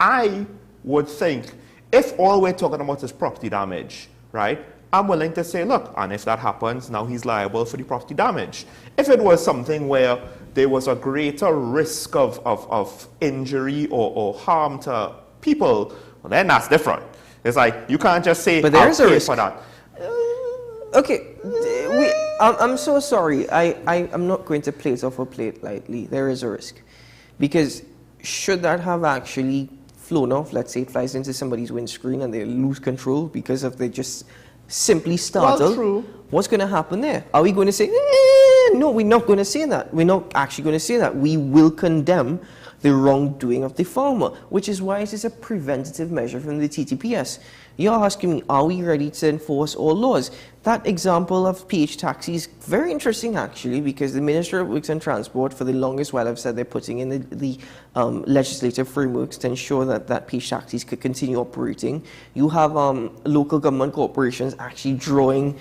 Speaker 2: I would think, if all we're talking about is property damage, right, I'm willing to say, look, and if that happens, now he's liable for the property damage. If it was something where there was a greater risk of injury or harm to people, well, then that's different. It's like, you can't just say,
Speaker 1: but there is a risk
Speaker 2: for that.
Speaker 1: okay, I'm so sorry. I'm not going to play it off a plate lightly. There is a risk. Because should that have actually flown off, let's say it flies into somebody's windscreen and they lose control because of they just simply startled,
Speaker 2: well, true.
Speaker 1: What's going to happen there? Are we going to say, no, we're not going to say that. We're not actually going to say that. We will condemn the wrongdoing of the farmer, which is why it is a preventative measure from the TTPS. You're asking me, are we ready to enforce all laws? That example of PH taxis, very interesting actually, because the Ministry of Works and Transport for the longest while have said they're putting in the legislative frameworks to ensure that PH taxis could continue operating. You have local government corporations actually drawing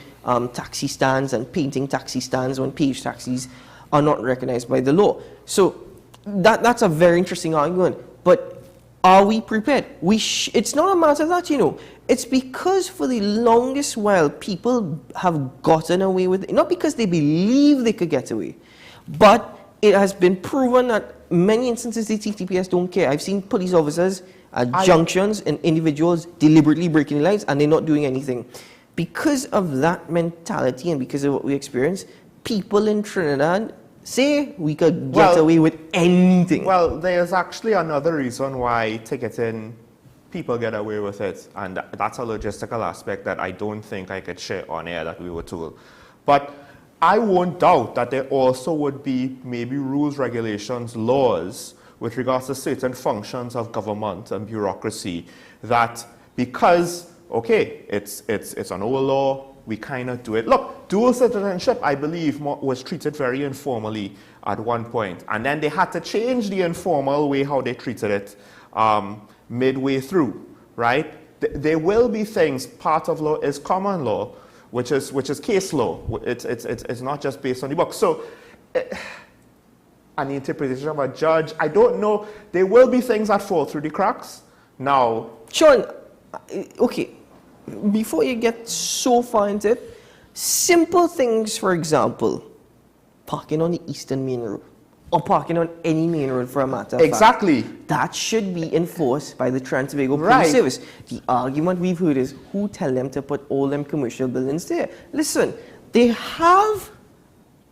Speaker 1: taxi stands and painting taxi stands when PH taxis are not recognized by the law. So that's a very interesting argument, but are we prepared? It's not a matter of that, you know. It's because for the longest while, people have gotten away with it, not because they believe they could get away, but it has been proven that many instances the TTPS don't care. I've seen police officers at junctions and individuals deliberately breaking the lights and they're not doing anything. Because of that mentality and because of what we experience, people in Trinidad say we could get away with anything.
Speaker 2: Well, there's actually another reason why ticketing, people get away with it, and that's a logistical aspect that I don't think I could share on air that we were told. But I won't doubt that there also would be maybe rules, regulations, laws with regards to certain functions of government and bureaucracy that because, okay, it's an old law, we kind of do it. Look, dual citizenship, I believe, was treated very informally at one point. And then they had to change the informal way how they treated it midway through, right? There will be things, part of law is common law, which is case law. It's not just based on the book. So, and the interpretation of a judge, I don't know. There will be things that fall through the cracks. Now,
Speaker 1: Sean, okay. Before you get so far into it, simple things, for example, parking on the Eastern Main Road, or parking on any main road for a matter of
Speaker 2: exactly.
Speaker 1: fact. That should be enforced by the Trans-Tobago Police Service. The argument we've heard is, who tell them to put all them commercial buildings there? Listen, they have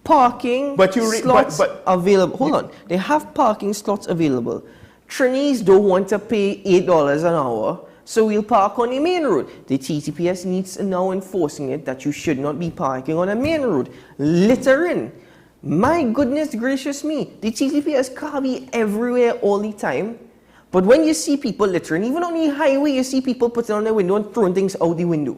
Speaker 1: parking slots available. Hold on. They have parking slots available. Trainees don't want to pay $8 an hour, so we'll park on the main road. The TTPS needs to now enforcing it that you should not be parking on a main road. Littering. My goodness gracious me. The TTPS can't be everywhere all the time. But when you see people littering, even on the highway, you see people putting on their window and throwing things out the window.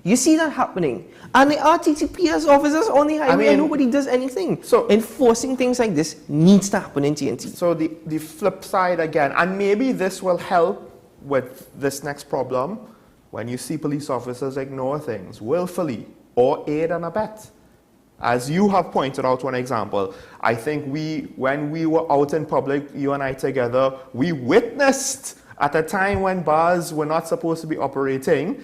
Speaker 1: You see that happening. And there are TTPS officers on the highway and nobody does anything. So enforcing things like this needs to happen in TNT.
Speaker 2: So the flip side again, and maybe this will help with this next problem, when you see police officers ignore things willfully or aid and abet. As you have pointed out one example, I think when we were out in public, you and I together, we witnessed at a time when bars were not supposed to be operating,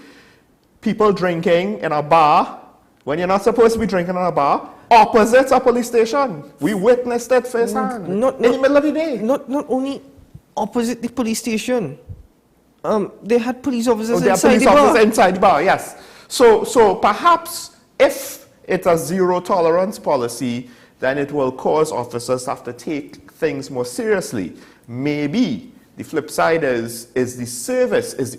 Speaker 2: people drinking in a bar, when you're not supposed to be drinking in a bar, opposite a police station. We witnessed it firsthand, in the middle of the day.
Speaker 1: Not only opposite the police station. They had police officers inside the bar.
Speaker 2: Officers inside the bar, yes. So perhaps if it's a zero tolerance policy, then it will cause officers to have to take things more seriously. Maybe the flip side is the service.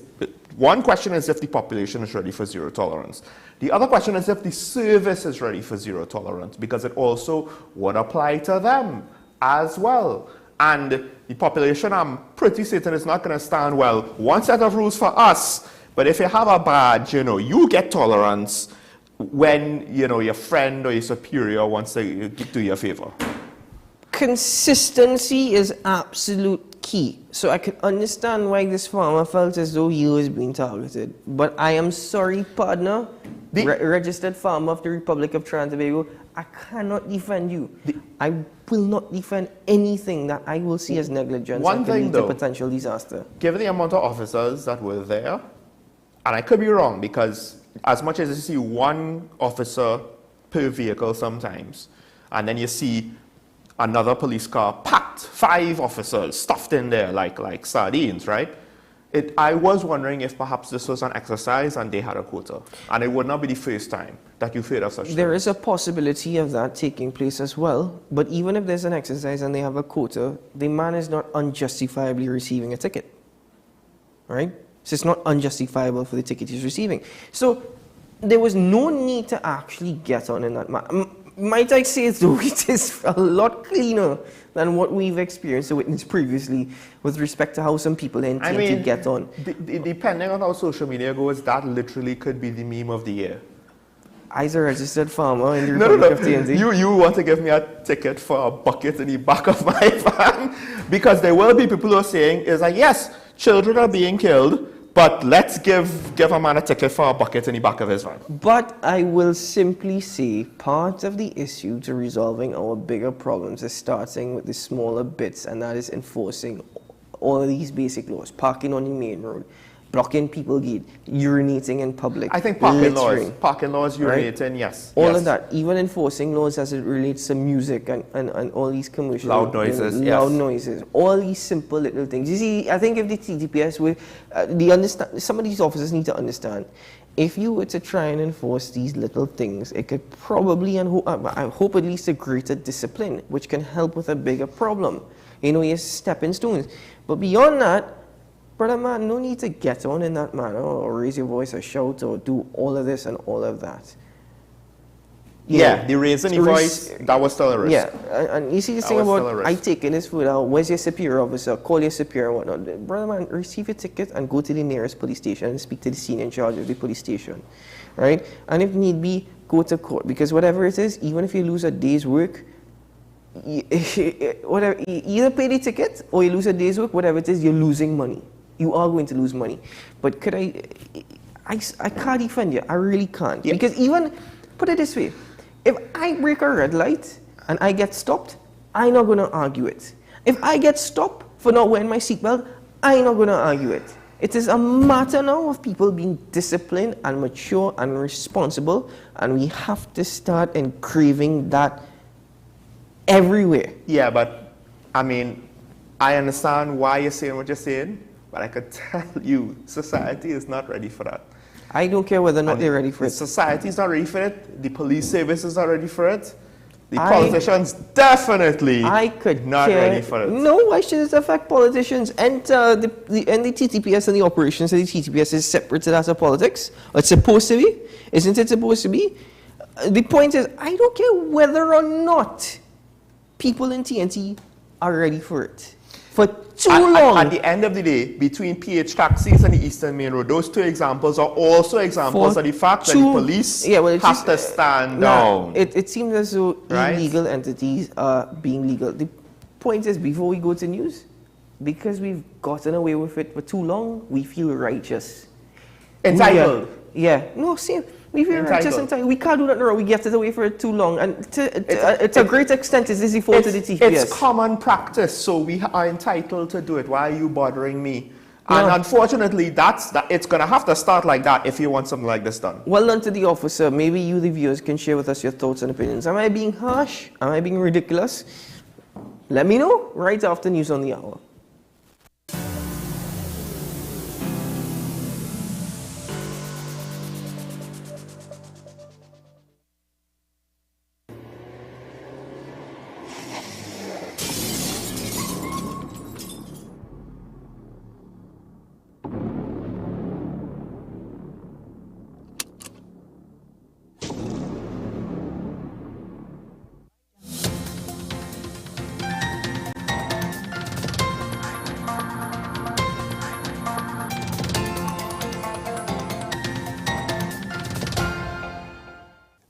Speaker 2: One question is if the population is ready for zero tolerance. The other question is if the service is ready for zero tolerance, because it also would apply to them as well. And the population, I'm pretty certain, is not going to stand well. One set of rules for us, but if you have a badge, you get tolerance when, your friend or your superior wants to do you a favor.
Speaker 1: Consistency is absolute key. So I can understand why this farmer felt as though he was being targeted. But I am sorry, partner, registered farmer of the Republic of Trinidad, I cannot defend you. I will not defend anything that I will see as negligence that could lead to potential disaster.
Speaker 2: Given the amount of officers that were there, and I could be wrong, because as much as you see one officer per vehicle sometimes, and then you see another police car packed, 5 officers stuffed in there like sardines, right? I was wondering if perhaps this was an exercise and they had a quota. And it would not be the first time that you've heard of such
Speaker 1: There is a possibility of that taking place as well. But even if there's an exercise and they have a quota, the man is not unjustifiably receiving a ticket. Right? So it's not unjustifiable for the ticket he's receiving. So there was no need to actually get on in that matter. Might I say, though, it is a lot cleaner than what we've experienced or witnessed previously with respect to how some people in TNT get on.
Speaker 2: Depending on how social media goes, that literally could be the meme of the year.
Speaker 1: I's a registered farmer in the Republic of TNT.
Speaker 2: You want to give me a ticket for a bucket in the back of my van? Because there will be people who are saying, is like, yes, children are being killed, but let's give a man a ticket for a bucket in the back of his van.
Speaker 1: But I will simply say part of the issue to resolving our bigger problems is starting with the smaller bits, and that is enforcing all of these basic laws. Parking on the main road, blocking people gate, urinating in public.
Speaker 2: I think parking laws, urinating, right? Yes.
Speaker 1: All of that, even enforcing laws as it relates to music and all these commercial
Speaker 2: loud noises,
Speaker 1: loud noises, all these simple little things. You see, I think if the TTPS were, some of these officers need to understand, if you were to try and enforce these little things, it could probably, and I hope at least a greater discipline, which can help with a bigger problem. You know, your stepping stones. But beyond that, brother man, no need to get on in that manner or raise your voice or shout or do all of this and all of that.
Speaker 2: The raising the voice, that was still a risk.
Speaker 1: Yeah, and you see this thing about, I taking this food out, where's your superior officer, call your superior and whatnot. Brother man, receive your ticket and go to the nearest police station and speak to the senior in charge of the police station, right? And if need be, go to court, because whatever it is, even if you lose a day's work, whatever, you either pay the ticket or you lose a day's work, whatever it is, you're losing money. You are going to lose money. But could I can't defend you. I really can't. Yeah. Because even, put it this way, if I break a red light and I get stopped, I'm not going to argue it. If I get stopped for not wearing my seatbelt, I'm not going to argue it. It is a matter now of people being disciplined and mature and responsible, and we have to start engraving that everywhere.
Speaker 2: Yeah, but I mean, I understand why you're saying what you're saying, but I could tell you, society is not ready for that.
Speaker 1: I don't care whether or not they're ready for it.
Speaker 2: Society is not ready for it. The police service is not ready for it. The politicians definitely not ready for it.
Speaker 1: No, why should it affect politicians? Enter the TTPS and the operations of the TTPS is separated out of politics. It's supposed to be. Isn't it supposed to be? The point is, I don't care whether or not people in TNT are ready for it. For too long.
Speaker 2: At the end of the day, between PH taxis and the Eastern Main Road, those two examples are also examples of the fact that the police have to stand down.
Speaker 1: It seems as though illegal entities are being legal. The point is, before we go to news, because we've gotten away with it for too long, we feel righteous.
Speaker 2: Entitled.
Speaker 1: We feel righteous entitled. We can't do that now. We get it away for it too long. And to a great extent, it's the fault of the TPS.
Speaker 2: It's common practice, so we are entitled to do it. Why are you bothering me? And unfortunately, it's going to have to start like that if you want something like this done.
Speaker 1: Well done to the officer. Maybe you, the viewers, can share with us your thoughts and opinions. Am I being harsh? Am I being ridiculous? Let me know right after News on the Hour.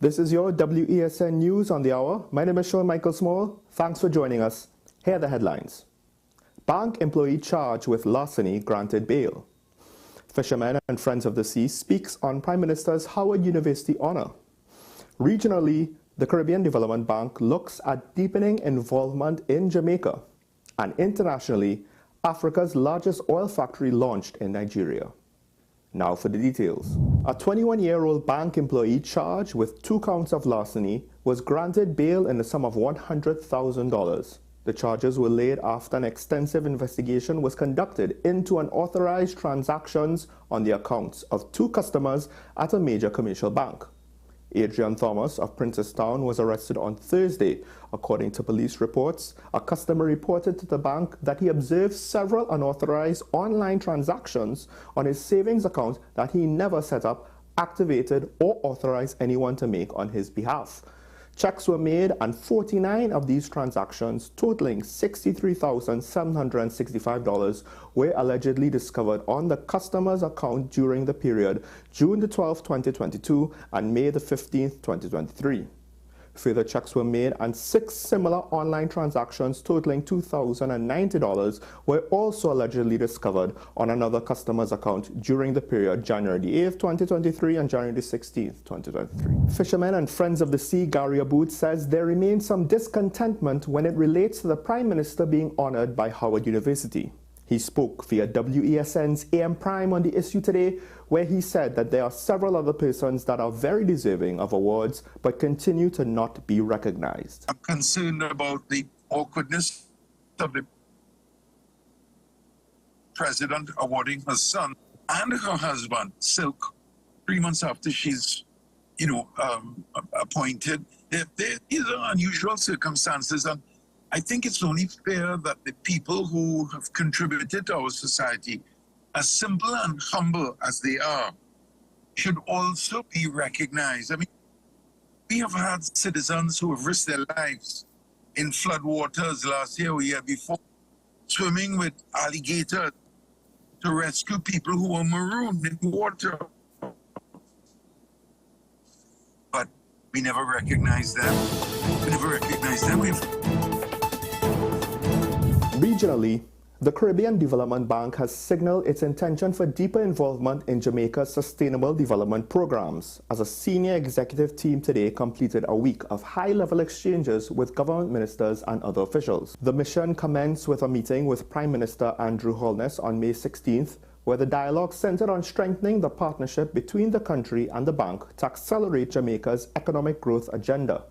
Speaker 3: This is your WESN News on the Hour. My name is Sean Michael Small. Thanks for joining us. Here are the headlines. Bank employee charged with larceny granted bail. Fishermen and Friends of the Sea speaks on Prime Minister's Howard University honor. Regionally, the Caribbean Development Bank looks at deepening involvement in Jamaica. And internationally, Africa's largest oil factory launched in Nigeria. Now for the details. A 21-year-old bank employee charged with 2 counts of larceny was granted bail in the sum of $100,000.
Speaker 2: The charges were laid after an extensive investigation was conducted into unauthorized transactions on the accounts of 2 customers at a major commercial bank. Adrian Thomas of Princestown was arrested on Thursday. According to police reports, a customer reported to the bank that he observed several unauthorized online transactions on his savings account that he never set up, activated, or authorized anyone to make on his behalf. Checks were made and 49 of these transactions, totaling $63,765, were allegedly discovered on the customer's account during the period June the 12th, 2022 and May the 15th, 2023. Further checks were made and 6 similar online transactions totaling $2,090 were also allegedly discovered on another customer's account during the period January the 8th, 2023 and January the 16th, 2023. Fishermen and Friends of the Sea Gary Aboud says there remains some discontentment when it relates to the Prime Minister being honored by Howard University. He spoke via WESN's AM Prime on the issue today, where he said that there are several other persons that are very deserving of awards but continue to not be recognized.
Speaker 17: I'm concerned about the awkwardness of the president awarding her son and her husband, Silk, 3 months after she's, appointed. These are unusual circumstances, and I think it's only fair that the people who have contributed to our society, as simple and humble as they are, should also be recognized. I mean, we have had citizens who have risked their lives in floodwaters last year or year before, swimming with alligators to rescue people who were marooned in water. But we never recognized them. We never recognized them.
Speaker 2: Regionally, the Caribbean Development Bank has signaled its intention for deeper involvement in Jamaica's sustainable development programs, as a senior executive team today completed a week of high-level exchanges with government ministers and other officials. The mission commenced with a meeting with Prime Minister Andrew Holness on May 16th, where the dialogue centered on strengthening the partnership between the country and the bank to accelerate Jamaica's economic growth agenda.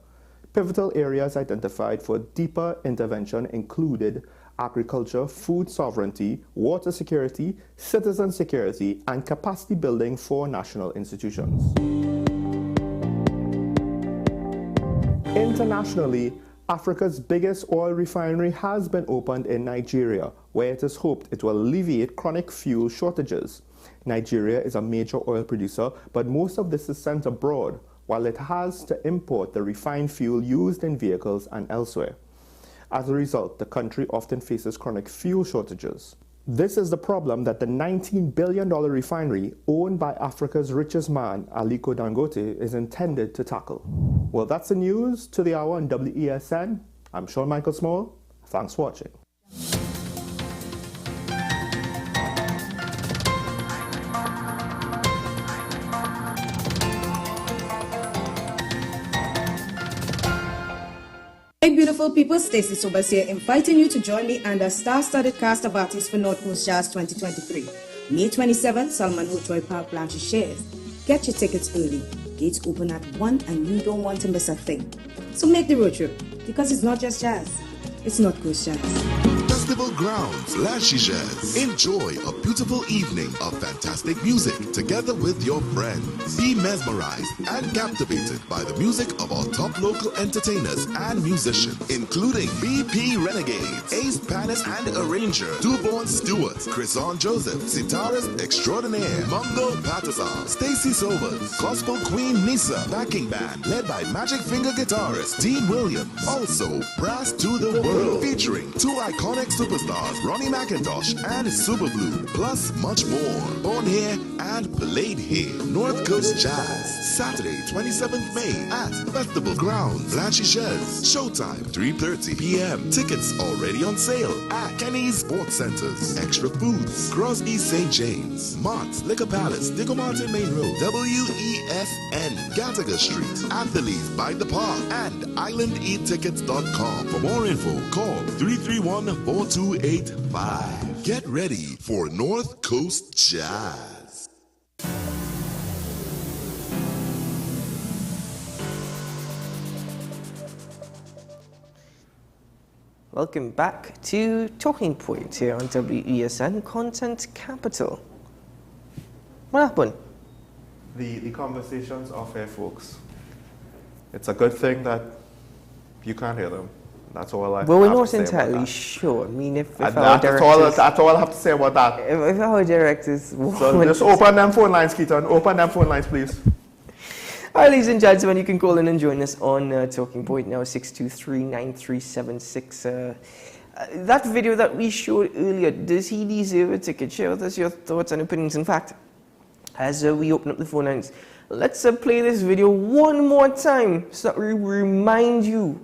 Speaker 2: Pivotal areas identified for deeper intervention included agriculture, food sovereignty, water security, citizen security, and capacity building for national institutions. Internationally, Africa's biggest oil refinery has been opened in Nigeria, where it is hoped it will alleviate chronic fuel shortages. Nigeria is a major oil producer, but most of this is sent abroad, while it has to import the refined fuel used in vehicles and elsewhere. As a result, the country often faces chronic fuel shortages. This is the problem that the $19 billion refinery owned by Africa's richest man, Aliko Dangote, is intended to tackle. Well, that's the news to the hour on WESN. I'm Sean Michael Small. Thanks for watching.
Speaker 18: Hey beautiful people, Stacey Sobas here, inviting you to join me and a star-studded cast of artists for North Coast Jazz 2023. May 27th, Salman Hotroy Park Blanchard shares. Get your tickets early. Gates open at 1 and you don't want to miss a thing. So make the road trip, because it's not just jazz, it's North Coast Jazz.
Speaker 19: Festival grounds, Lashiges. Enjoy a beautiful evening of fantastic music together with your friends. Be mesmerized and captivated by the music of our top local entertainers and musicians, including BP Renegades, Ace Panis and Arranger, Dubon Stewart, Chrison Joseph, Sitarist Extraordinaire, Mungo Patterson, Stacey Sobers, Gospel Queen Nisa, backing band led by Magic Finger guitarist Dean Williams. Also, Brass to the World, featuring 2 iconic superstars Ronnie McIntosh and Super Blue, plus much more. On here and played here. North Coast Jazz, Saturday, 27th May at Festival Grounds, Lashiges. Showtime, 3:30 p.m. Tickets already on sale at Kenny's Sports Centers. Extra Foods, Crosby St. James, Mott's Liquor Palace, Diggle Martin Main Road, WESN, Gallagher Street, Athletes by the Park, and IslandEatTickets.com. For more info, call 331-4285. Get ready for North Coast Jazz.
Speaker 1: Welcome back to Talking Point here on WESN Content Capital. What happened?
Speaker 2: The conversations are fair, folks. It's a good thing that you can't hear them. That's all I
Speaker 1: Well, we're
Speaker 2: have
Speaker 1: not
Speaker 2: to say about
Speaker 1: entirely
Speaker 2: that.
Speaker 1: sure. I mean, if our
Speaker 2: That's all I have to say about that.
Speaker 1: If our directors
Speaker 2: So just open them phone lines, Keaton. Open them phone lines, please.
Speaker 1: All right, ladies and gentlemen, you can call in and join us on Talking Point now, 623-9376. That video that we showed earlier, does he deserve a ticket? Share with us your thoughts and opinions. In fact, as we open up the phone lines, let's play this video one more time so that we remind you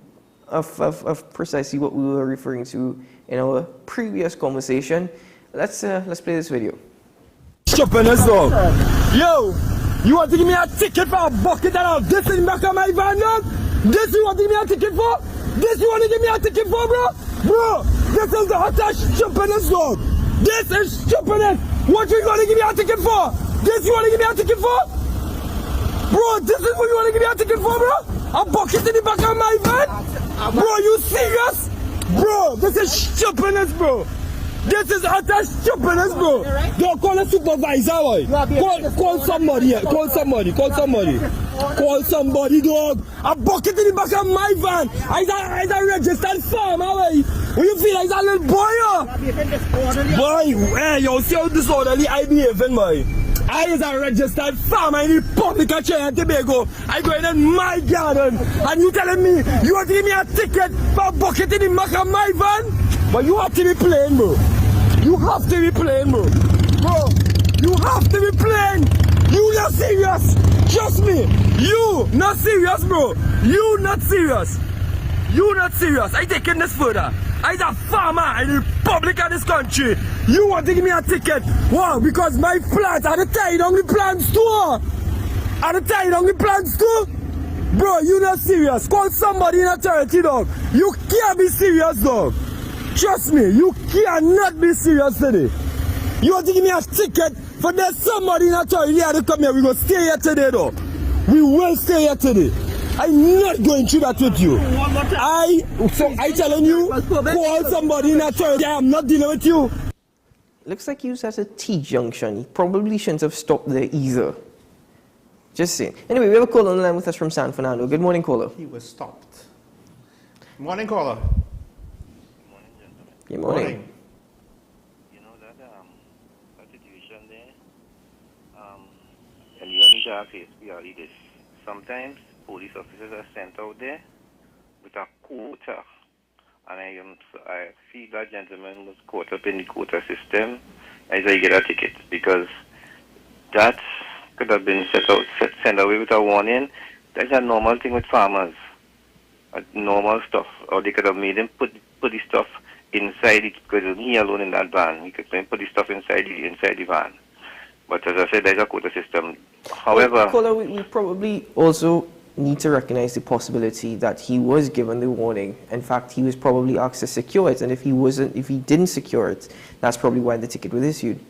Speaker 1: of precisely what we were referring to in our previous conversation. Let's play this video.
Speaker 6: Stupidness, dog. Yo, you want to give me a ticket for a bucket and all this in the back of my van, dog? This you want to give me a ticket for? This you want to give me a ticket for, bro? Bro, this is the hottest stupidness, dog. This is stupidness. What you going to give me a ticket for? This you want to give me a ticket for? Bro, this is what you want to give me a ticket for, bro? A bucket in the back of my van? Bro, you serious? Bro, this is stupidness, bro. This is utter stupidness, bro. Don't call a supervisor, boy. Call somebody here. Call somebody, dog. A bucket in the back of my van. He's a registered farmer, boy. When you feel like he's a little boy, yo? Boy, hey, yo, see how disorderly I behaving, boy. I is a registered farmer in the Republic of Trinidad and Tobago. I go in my garden, and you telling me you want to give me a ticket for a bucket in the back of my van? But you have to be playing, bro. You have to be playing, bro. Bro, you have to be playing. You not serious. Trust me. You not serious, bro. You not serious. You not serious. I taking this further. I'm a farmer in the Republic of this country. You want to give me a ticket? Wow, because my plants are the tied on the plants too. Are the tied on the plants too? Bro, you not serious. Call somebody in authority, dog. You can't be serious, dog. Trust me, you cannot be serious today. You want to give me a ticket for there's somebody in authority here to come here. We're going to stay here today, though. We will stay here today. I'm not going through that with you. I telling you, call somebody in authority. I'm not dealing with you.
Speaker 1: Looks like he was at a T-junction. He probably shouldn't have stopped there either. Just saying. Anyway, we have a caller on the line with us from San Fernando. Good morning, caller.
Speaker 2: He was stopped. Morning, caller.
Speaker 1: Good morning.
Speaker 20: You know that situation there, and you need to have SPRE this. Sometimes police officers are sent out there with a quota, and I feel that gentleman was caught up in the quota system as I get a ticket, because that could have been sent away with a warning. That's a normal thing with farmers, normal stuff, or they could have made him put the stuff inside it, because he alone in that van. He could put the stuff inside the van. But as I said, there's a quota system. However,
Speaker 1: well, caller, we probably also need to recognize the possibility that he was given the warning. In fact, he was probably asked to secure it, and if he didn't secure it, that's probably why the ticket was issued.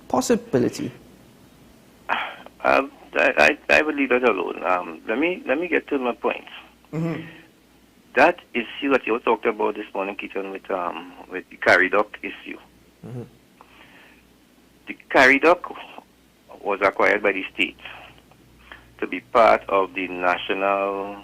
Speaker 1: Possibility.
Speaker 20: I would leave that alone. Let me get to my point.
Speaker 2: Mm-hmm.
Speaker 20: That issue that you talked about this morning, Keaton, with the carry duck issue.
Speaker 1: Mm-hmm.
Speaker 20: The carry duck was acquired by the state to be part of the national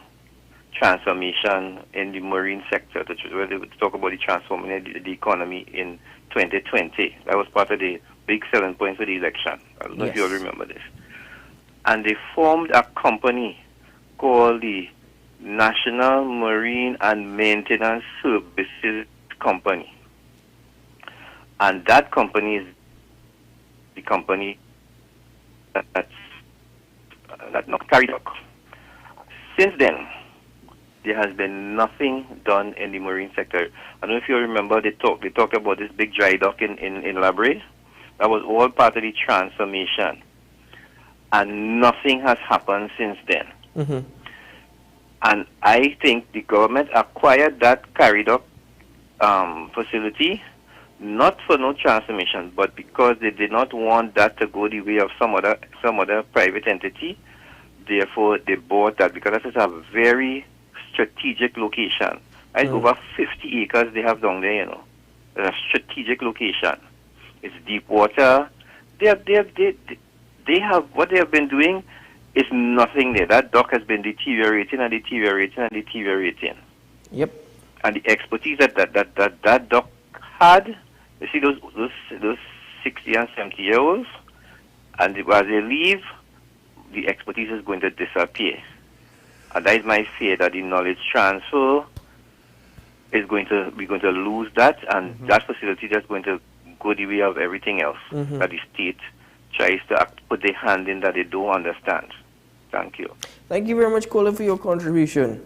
Speaker 20: transformation in the marine sector, where they would talk about the transforming the economy in 2020. That was part of the big selling point for the election. I don't know if you all remember this. And they formed a company called the National Marine and Maintenance Services Company. And that company is the company that's not carried out. Since then, there has been nothing done in the marine sector. I don't know if you remember, they talked about this big dry dock in Labrador. That was all part of the transformation. And nothing has happened since then.
Speaker 1: Mm-hmm.
Speaker 20: And I think the government acquired that carry dock facility not for no transformation, but because they did not want that to go the way of some other private entity. Therefore, they bought that, because that is a very strategic location It's over 50 acres they have down there, you know. It's a strategic location. It's deep water. They have what they have been doing is nothing there. That dock has been deteriorating and deteriorating and deteriorating.
Speaker 1: Yep.
Speaker 20: And the expertise that dock had, you see those 60 and 70-year-olds, and as they leave, the expertise is going to disappear. And that is my fear, that the knowledge transfer is we're going to lose that, and that facility is going to go the way of everything else that the state tries to put their hand in that they don't understand. Thank you.
Speaker 1: Thank you very much, caller, for your contribution.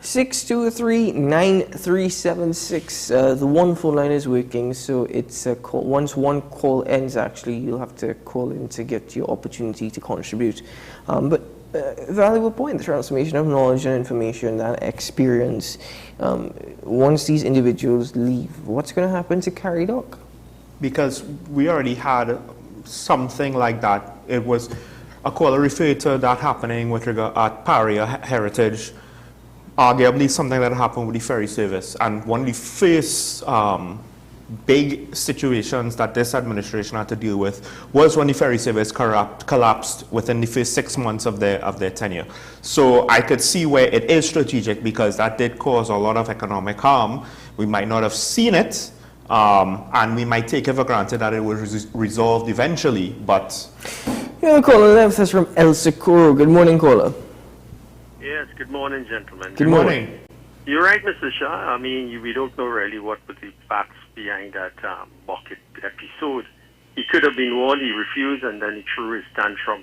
Speaker 1: 623-9376. The one phone line is working, so it's a call. Once one call ends, actually, you'll have to call in to get your opportunity to contribute. But valuable point, the transformation of knowledge and information and experience. Once these individuals leave, what's going to happen to Carry Dock?
Speaker 2: Because we already had something like that. It was a caller referred to that happening with regard at Paria Heritage. Arguably something that happened with the ferry service, and one of the first big situations that this administration had to deal with was when the ferry service collapsed within the first 6 months of their tenure. So I could see where it is strategic, because that did cause a lot of economic harm. We might not have seen it, and we might take it for granted that it was resolved eventually, but...
Speaker 1: Yeah, caller left, that's from El Socorro. Good morning, caller.
Speaker 21: Yes, good morning, gentlemen.
Speaker 1: Good morning.
Speaker 21: You're right, Mr. Shah. I mean, we don't know really what were the facts behind that bucket episode. He could have been warned, he refused, and then he threw his tantrum.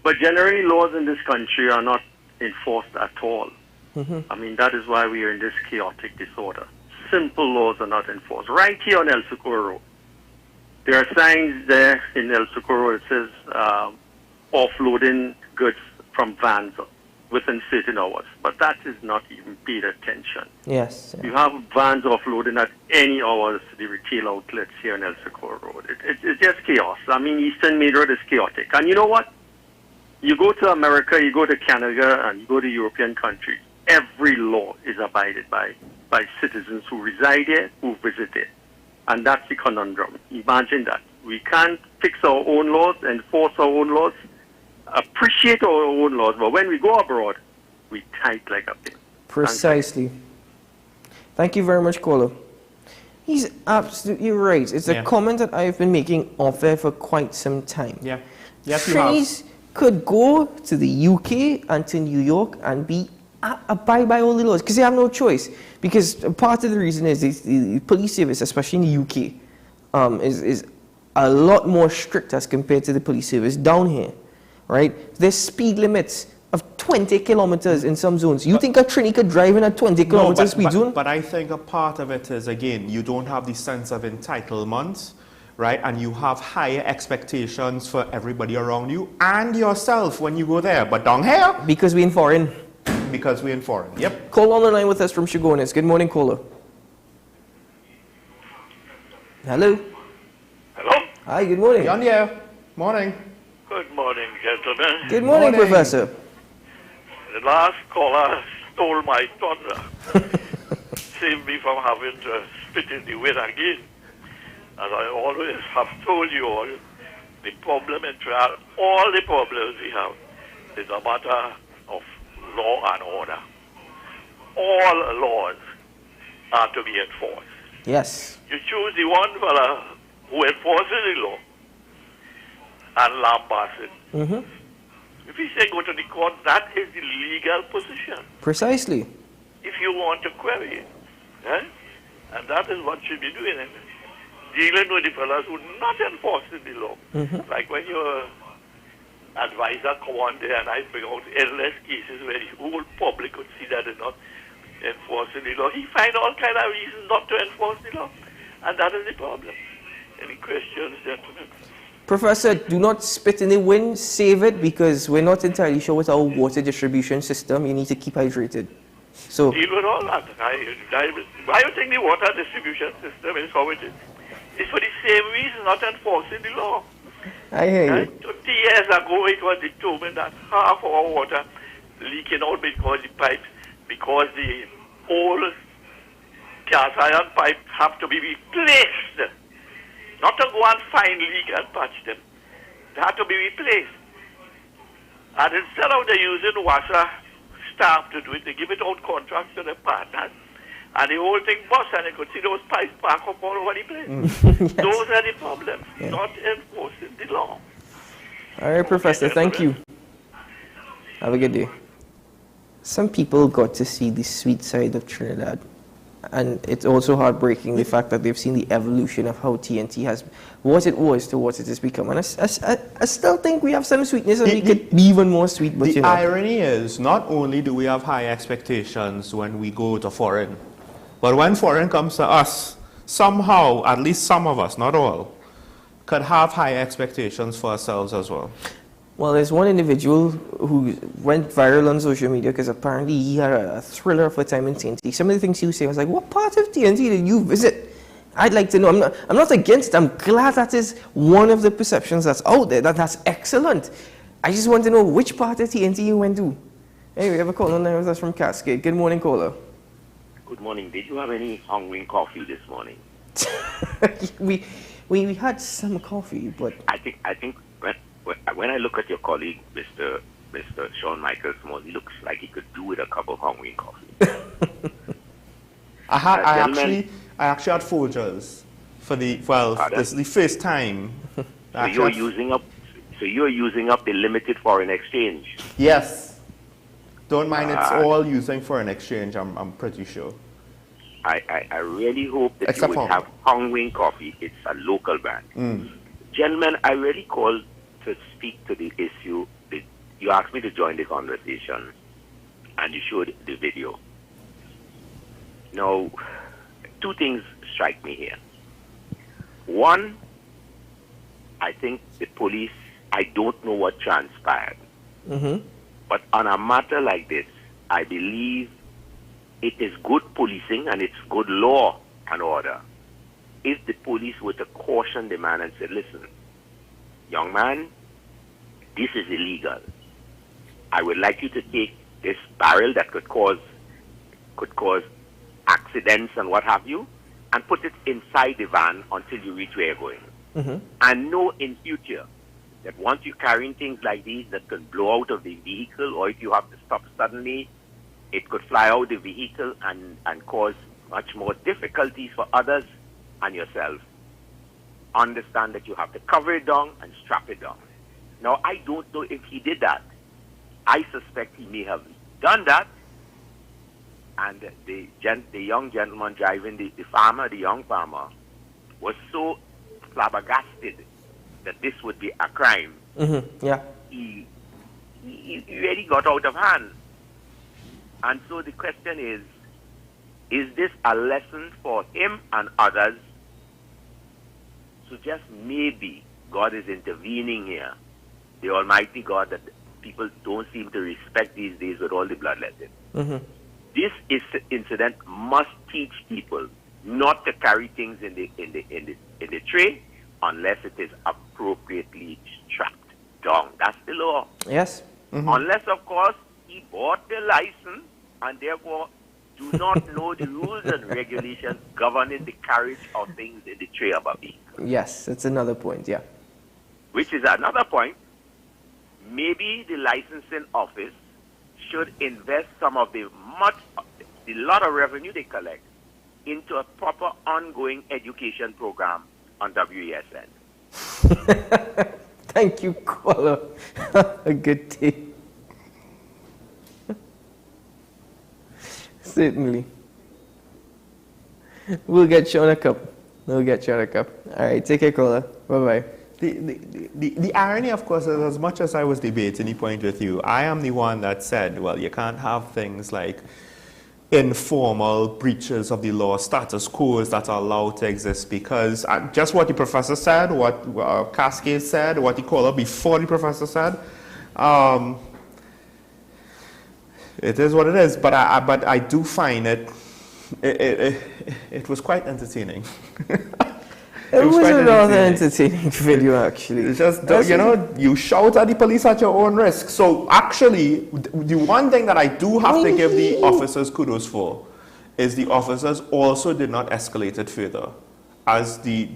Speaker 21: But generally, laws in this country are not enforced at all. I mean, that is why we are in this chaotic disorder. Simple laws are not enforced. Right here on El Socorro, there are signs there in El Socorro. It says offloading goods from vans within certain hours, but that is not even paid attention.
Speaker 1: Yes.
Speaker 21: You have vans offloading at any hours to the retail outlets here in El Socorro Road. It's just chaos. I mean, Eastern Main Road is chaotic. And you know what? You go to America, you go to Canada, and you go to European countries, every law is abided by citizens who reside here, who visit it. And that's the conundrum. Imagine that. We can't fix our own laws, enforce our own laws, appreciate our own laws, but when we go abroad, we tight like a pin.
Speaker 1: Precisely. Thank you very much, caller. He's absolutely right. It's a comment that I've been making off there for quite some time.
Speaker 2: Yeah. Yes,
Speaker 1: Trainees could go to the UK and to New York and abide by all the laws, because they have no choice. Because part of the reason is the police service, especially in the UK, is a lot more strict as compared to the police service down here. Right? There's speed limits of 20 kilometers in some zones. You think a trainee could drive in a 20 kilometer speed zone?
Speaker 2: But I think a part of it is, again, you don't have the sense of entitlement, right? And you have higher expectations for everybody around you and yourself when you go there. But down here...
Speaker 1: Because we're in foreign.
Speaker 2: Because we're in foreign, yep.
Speaker 1: Call on the line with us from Chagonis. Good morning, caller. Hello?
Speaker 22: Hello?
Speaker 1: Hi, good morning.
Speaker 2: On here. Morning.
Speaker 22: Good morning, gentlemen.
Speaker 1: Good morning, Professor.
Speaker 22: The last caller stole my thunder. Saved me from having to spit in the wind again. As I always have told you all, the problem in Trinidad, all the problems we have, is a matter of law and order. All laws are to be enforced.
Speaker 1: Yes.
Speaker 22: You choose the one fellow who enforces the law and lambasts it. If you say go to the court, that is the legal position.
Speaker 1: Precisely.
Speaker 22: If you want to query it. And that is what you should be doing. Dealing with the fellows who are not enforcing the law. Like when your advisor come on there and I bring out endless cases where the whole public could see that they're not enforcing the law. He find all kind of reasons not to enforce the law. And that is the problem. Any questions, gentlemen?
Speaker 1: Professor, do not spit in the wind, save it, because we're not entirely sure with our water distribution system. You need to keep hydrated. So
Speaker 22: deal with all that. Why you think the water distribution system is how it is? It's for the same reason, not enforcing the law.
Speaker 1: I hear you.
Speaker 22: 20 years ago, it was determined that half of our water leaking out because the pipes, because the old cast iron pipe have to be replaced. Not to go and find leak and patch them. They have to be replaced. And instead of they using washer staff to do it, they give it out contracts to their partners. And the whole thing busts, and you could see those pipes park up all over the place.
Speaker 1: Yes.
Speaker 22: Those are the problems,
Speaker 1: Yeah.
Speaker 22: not enforcing the law.
Speaker 1: All right, Professor, thank you. Have a good day. Some people got to see the sweet side of Trinidad. And it's also heartbreaking, the fact that they've seen the evolution of how TNT has, what it was to what it has become. And I still think we have some sweetness, and we could be even more sweet. But
Speaker 2: The irony is, not only do we have high expectations when we go to foreign, but when foreign comes to us, somehow, at least some of us, not all, could have high expectations for ourselves as well.
Speaker 1: Well, there's one individual who went viral on social media because apparently he had a thriller of a time in TNT. Some of the things he was saying was like, what part of TNT did you visit? I'd like to know. I'm not against it. I'm glad that is one of the perceptions that's out there. That's excellent. I just want to know which part of TNT you went to. Anyway, we have a caller now with us from Cascade. Good morning, caller.
Speaker 4: Good morning. Did you have any hungry coffee this morning?
Speaker 1: we had some coffee, but
Speaker 4: I think when I look at your colleague, Mr. Sean Michael Small, he looks like he could do with a cup of hungry coffee.
Speaker 2: I actually had Folgers for the this is the first time.
Speaker 4: So you're using up the limited foreign exchange.
Speaker 2: Yes. Don't mind, it's all using foreign exchange, I'm pretty sure.
Speaker 4: I really hope that
Speaker 2: Except
Speaker 4: you would
Speaker 2: for-
Speaker 4: have Hongwing coffee. It's a local brand. Gentlemen, I really called to speak to the issue. You asked me to join the conversation, and you showed the video. Now, two things strike me here. One, I think the police, I don't know what transpired. But on a matter like this, I believe it is good policing and it's good law and order if the police were to caution the man and say, listen, young man, this is illegal. I would like you to take this barrel that could cause accidents and what have you, and put it inside the van until you reach where you're going. And know in future that once you're carrying things like these that can blow out of the vehicle, or if you have to stop suddenly, it could fly out the vehicle and cause much more difficulties for others and yourself. Understand that you have to cover it down and strap it down. Now, I don't know if he did that. I suspect he may have done that, and the young gentleman driving the young farmer, was so flabbergasted that this would be a crime.
Speaker 1: Yeah.
Speaker 4: He really got out of hand. And so the question is this a lesson for him and others? So just maybe God is intervening here. The Almighty God that people don't seem to respect these days with all the bloodletting. This incident must teach people not to carry things in the tray unless it is appropriately strapped down. That's the law.
Speaker 1: Yes.
Speaker 4: Unless, of course, he bought the license and therefore do not know the rules and regulations governing the carriage of things in the tray of a vehicle.
Speaker 1: Yes, that's another point, yeah.
Speaker 4: Which is another point. Maybe the licensing office should invest some of the lot of revenue they collect into a proper ongoing education program on WESN.
Speaker 1: Thank you, caller. A good day. Certainly. We'll get you on a cup. All right, take care, caller. Bye-bye.
Speaker 2: The irony, of course, is as much as I was debating the point with you, I am the one that said, well, you can't have things like informal breaches of the law, status quos that are allowed to exist, because just what the professor said, what Cascade said, what the caller before the professor said, it is what it is. But I do find it was quite entertaining.
Speaker 1: It was a rather entertaining video, actually.
Speaker 2: It's just, you shout at the police at your own risk. So actually, the one thing that I do have to give the officers kudos for is the officers also did not escalate it further as the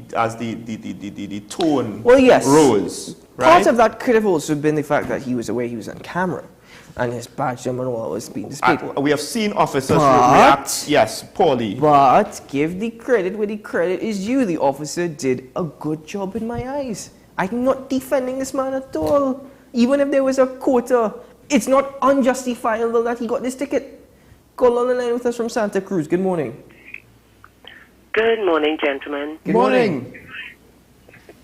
Speaker 2: tone rose. Right?
Speaker 1: Part of that could have also been the fact that he was aware he was on camera and his badge number and all was being displayed.
Speaker 2: We have seen officers react, yes, poorly.
Speaker 1: But give the credit where the credit is due. The officer did a good job in my eyes. I'm not defending this man at all. Even if there was a quota, it's not unjustifiable that he got this ticket. Call on the line with us from Santa Cruz. Good morning.
Speaker 5: Good morning, gentlemen.
Speaker 1: Good morning.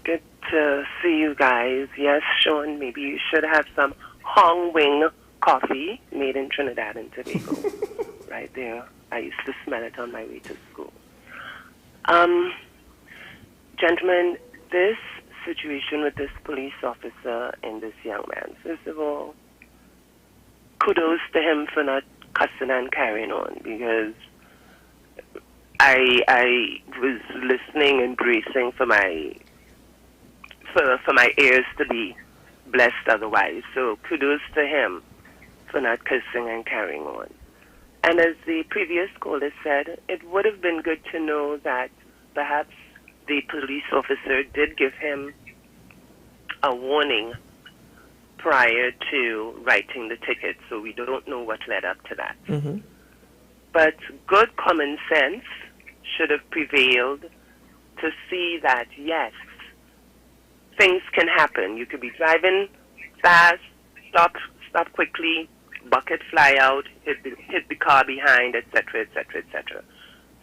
Speaker 5: Good to see you guys. Yes, Sean, maybe you should have some Hong Wing coffee made in Trinidad and Tobago. Right there. I used to smell it on my way to school. Gentlemen, this situation with this police officer and this young man, first of all, kudos to him for not cussing and carrying on, because I was listening and bracing for my ears to be blessed otherwise. So kudos to him for not cursing and carrying on. And as the previous caller said, it would have been good to know that perhaps the police officer did give him a warning prior to writing the ticket, so we don't know what led up to that.
Speaker 1: Mm-hmm.
Speaker 5: But good common sense should have prevailed to see that, yes, things can happen. You could be driving fast, stop quickly, bucket fly out, hit the car behind, etc., etc., etc.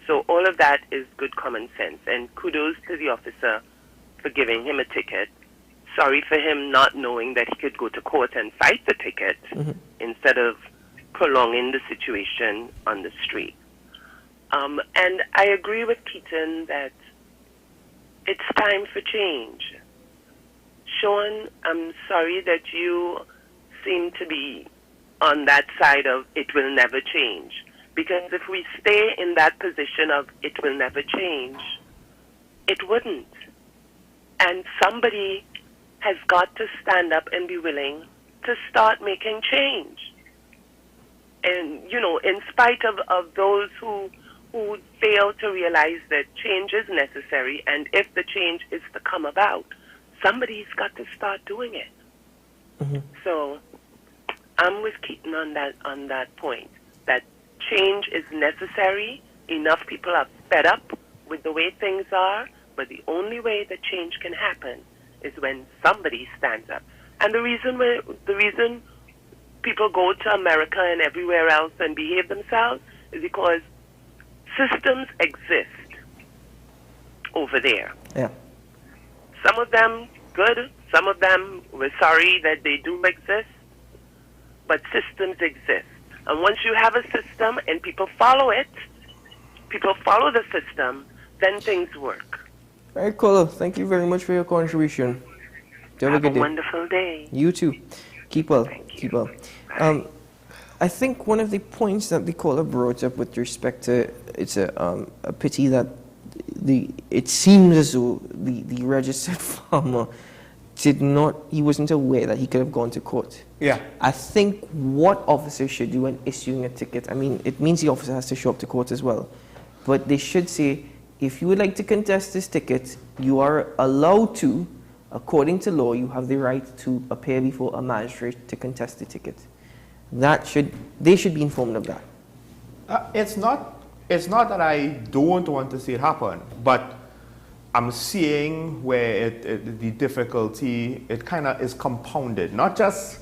Speaker 5: So all of that is good common sense, and kudos to the officer for giving him a ticket. Sorry for him not knowing that he could go to court and fight the ticket instead of prolonging the situation on the street. And I agree with Keaton that it's time for change. Sean, I'm sorry that you seem to be on that side of it will never change. Because if we stay in that position of it will never change, it wouldn't. And somebody has got to stand up and be willing to start making change. And, you know, in spite of those who fail to realize that change is necessary, and if the change is to come about, somebody's got to start doing it.
Speaker 1: Mm-hmm.
Speaker 5: So I'm with Keaton on that point, that change is necessary. Enough people are fed up with the way things are, but the only way that change can happen is when somebody stands up. And the reason people go to America and everywhere else and behave themselves is because systems exist over there.
Speaker 1: Yeah.
Speaker 5: Some of them good, some of them we're sorry that they do exist, but systems exist. And once you have a system and people follow it, people follow the system, then things work.
Speaker 1: All right, caller. Thank you very much for your contribution. Have a good day.
Speaker 5: Wonderful day.
Speaker 1: You too. Keep well. Keep well. I think one of the points that the caller brought up with respect to it's a pity that it seems as though the registered farmer he wasn't aware that he could have gone to court.
Speaker 2: Yeah.
Speaker 1: I think what officers should do when issuing a ticket, I mean, it means the officer has to show up to court as well. But they should say, if you would like to contest this ticket, you are allowed to, according to law, you have the right to appear before a magistrate to contest the ticket. They should be informed of that.
Speaker 2: It's not that I don't want to see it happen, but I'm seeing where the difficulty, it kind of is compounded, not just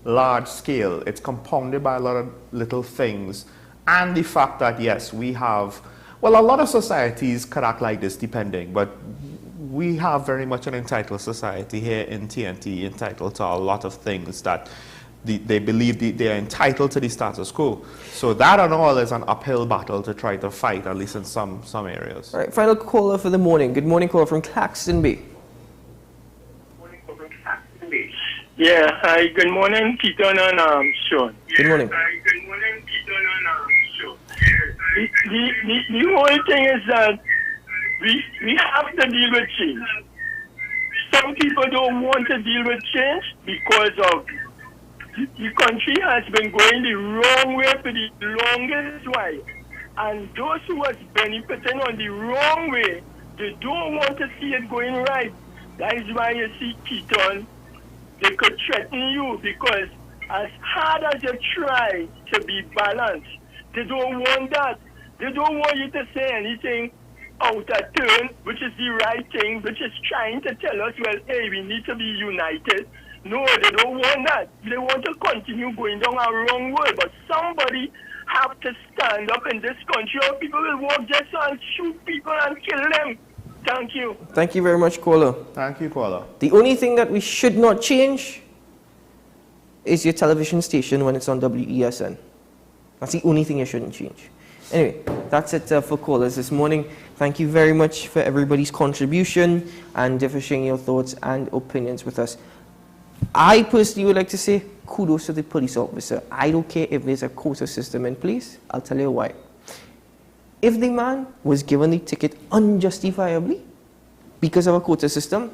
Speaker 2: large scale, it's compounded by a lot of little things. And the fact that, yes, we have, well, a lot of societies could act like this depending, but we have very much an entitled society here in TNT, entitled to a lot of things that they believe they're entitled to the status quo. So that and all is an uphill battle to try to fight, at least in some areas.
Speaker 1: All right, final caller for the morning. Good morning, caller from Claxton Bay.
Speaker 8: Yeah, hi, good morning, Keaton and Sean.
Speaker 1: Good morning.
Speaker 8: Hi, good morning, Keaton and Sean. The whole thing is that we have to deal with change. Some people don't want to deal with change because of the country has been going the wrong way for the longest while. And those who was benefiting on the wrong way, they don't want to see it going right. That is why you see Keaton, they could threaten you because as hard as you try to be balanced, they don't want that. They don't want you to say anything out of turn, which is the right thing, which is trying to tell us, well, hey, we need to be united. No, they don't want that. They want to continue going down a wrong way. But somebody have to stand up in this country or people will walk just and shoot people and kill them. Thank you.
Speaker 1: Thank you very much, caller.
Speaker 2: Thank you, caller.
Speaker 1: The only thing that we should not change is your television station when it's on WESN. That's the only thing you shouldn't change. Anyway, that's it for callers this morning. Thank you very much for everybody's contribution and for sharing your thoughts and opinions with us. I personally would like to say kudos to the police officer. I don't care if there's a quota system in place. I'll tell you why. If the man was given the ticket unjustifiably because of a quota system,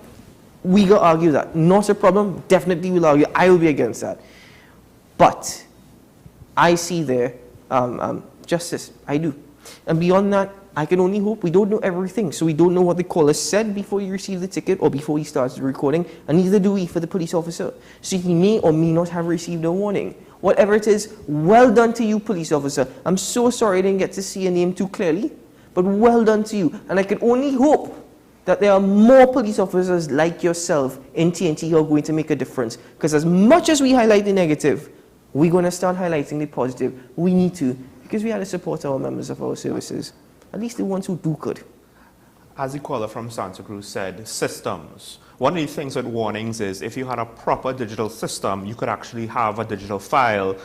Speaker 1: we will argue that. Not a problem. Definitely will argue. I will be against that. But I see there justice. I do. And beyond that, I can only hope. We don't know everything. So we don't know what the caller said before he received the ticket or before he starts the recording. And neither do we for the police officer. So he may or may not have received a warning. Whatever it is, well done to you, police officer. I'm so sorry I didn't get to see your name too clearly. But well done to you. And I can only hope that there are more police officers like yourself in TNT who are going to make a difference. Because as much as we highlight the negative, we're going to start highlighting the positive. We need to, because we have to support our members of our services. At least the ones who do good.
Speaker 2: As the caller from Santa Cruz said, systems. One of the things with warnings is if you had a proper digital system, you could actually have a digital file,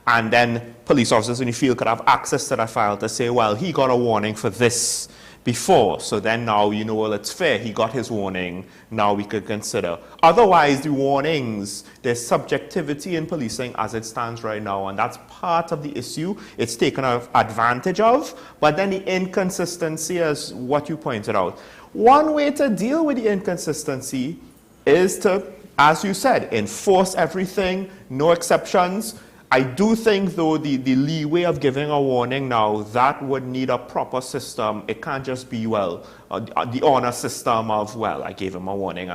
Speaker 2: and then police officers in the field could have access to that file to say, well, he got a warning for this before, so then now you know, well, it's fair, he got his warning, now we could consider. Otherwise, the warnings, there's subjectivity in policing as it stands right now, and that's part of the issue. It's taken advantage of, but then the inconsistency is what you pointed out. One way to deal with the inconsistency is to, as you said, enforce everything, no exceptions. I do think, though, the leeway of giving a warning now, that would need a proper system. It can't just be, well, the honor system of, well, I gave him a warning.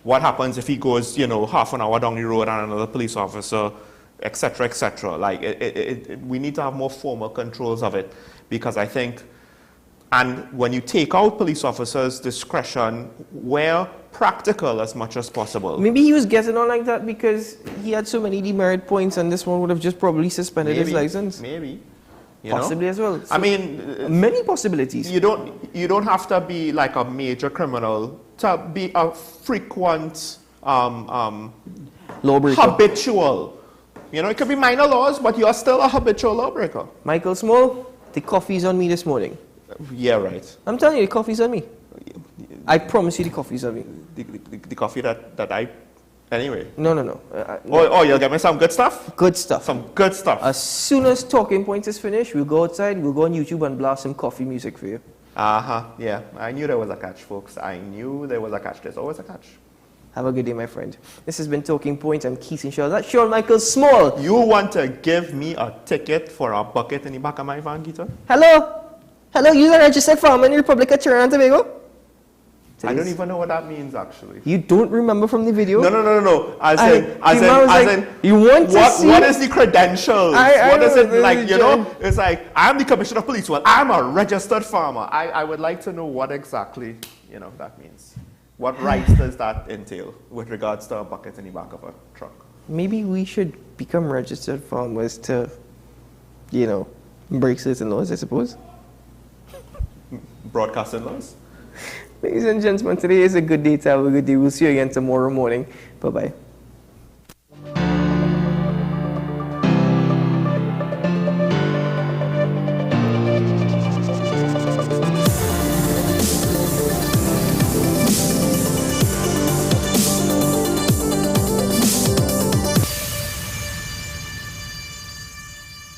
Speaker 2: What happens if he goes, you know, half an hour down the road and another police officer, etc., etc. Like, we need to have more formal controls of it, because I think, and when you take out police officers' discretion, where practical as much as possible.
Speaker 1: Maybe he was getting on like that because he had so many demerit points and this one would have just probably suspended his license.
Speaker 2: Maybe.
Speaker 1: Possibly as well. So
Speaker 2: I mean,
Speaker 1: many possibilities.
Speaker 2: You don't have to be like a major criminal to be a frequent
Speaker 1: lawbreaker.
Speaker 2: Habitual. You know, it could be minor laws, but you are still a habitual lawbreaker.
Speaker 1: Michael Small, the coffee's on me this morning.
Speaker 2: Yeah, right.
Speaker 1: I'm telling you, the coffee's on me. I promise you the coffee's on me.
Speaker 2: The coffee that I... Anyway.
Speaker 1: No.
Speaker 2: You'll get me some good stuff?
Speaker 1: Good stuff.
Speaker 2: Some good stuff.
Speaker 1: As soon as Talking Points is finished, we'll go outside, we'll go on YouTube and blast some coffee music for you.
Speaker 2: Yeah. I knew there was a catch, folks. I knew there was a catch. There's always a catch.
Speaker 1: Have a good day, my friend. This has been Talking Points. I'm Keith Shaw. That's Sean Michael Small.
Speaker 2: You want to give me a ticket for a bucket in the back of my van, Gita?
Speaker 1: Hello, you're a registered farmer in the Republic of Trinidad and Tobago?
Speaker 2: I don't even know what that means, actually.
Speaker 1: You don't remember from the video?
Speaker 2: No. As in,
Speaker 1: you want to see?
Speaker 2: What is the credentials? What is it like? You know, it's like, I'm the commissioner of police. Well, I'm a registered farmer. I would like to know what exactly, you know, that means. What rights does that entail with regards to a bucket in the back of a truck?
Speaker 1: Maybe we should become registered farmers to, you know, break certain laws, I suppose.
Speaker 2: Broadcasting laws?
Speaker 1: Ladies and gentlemen, today is a good day to have a good day. We'll see you again tomorrow morning. Bye-bye.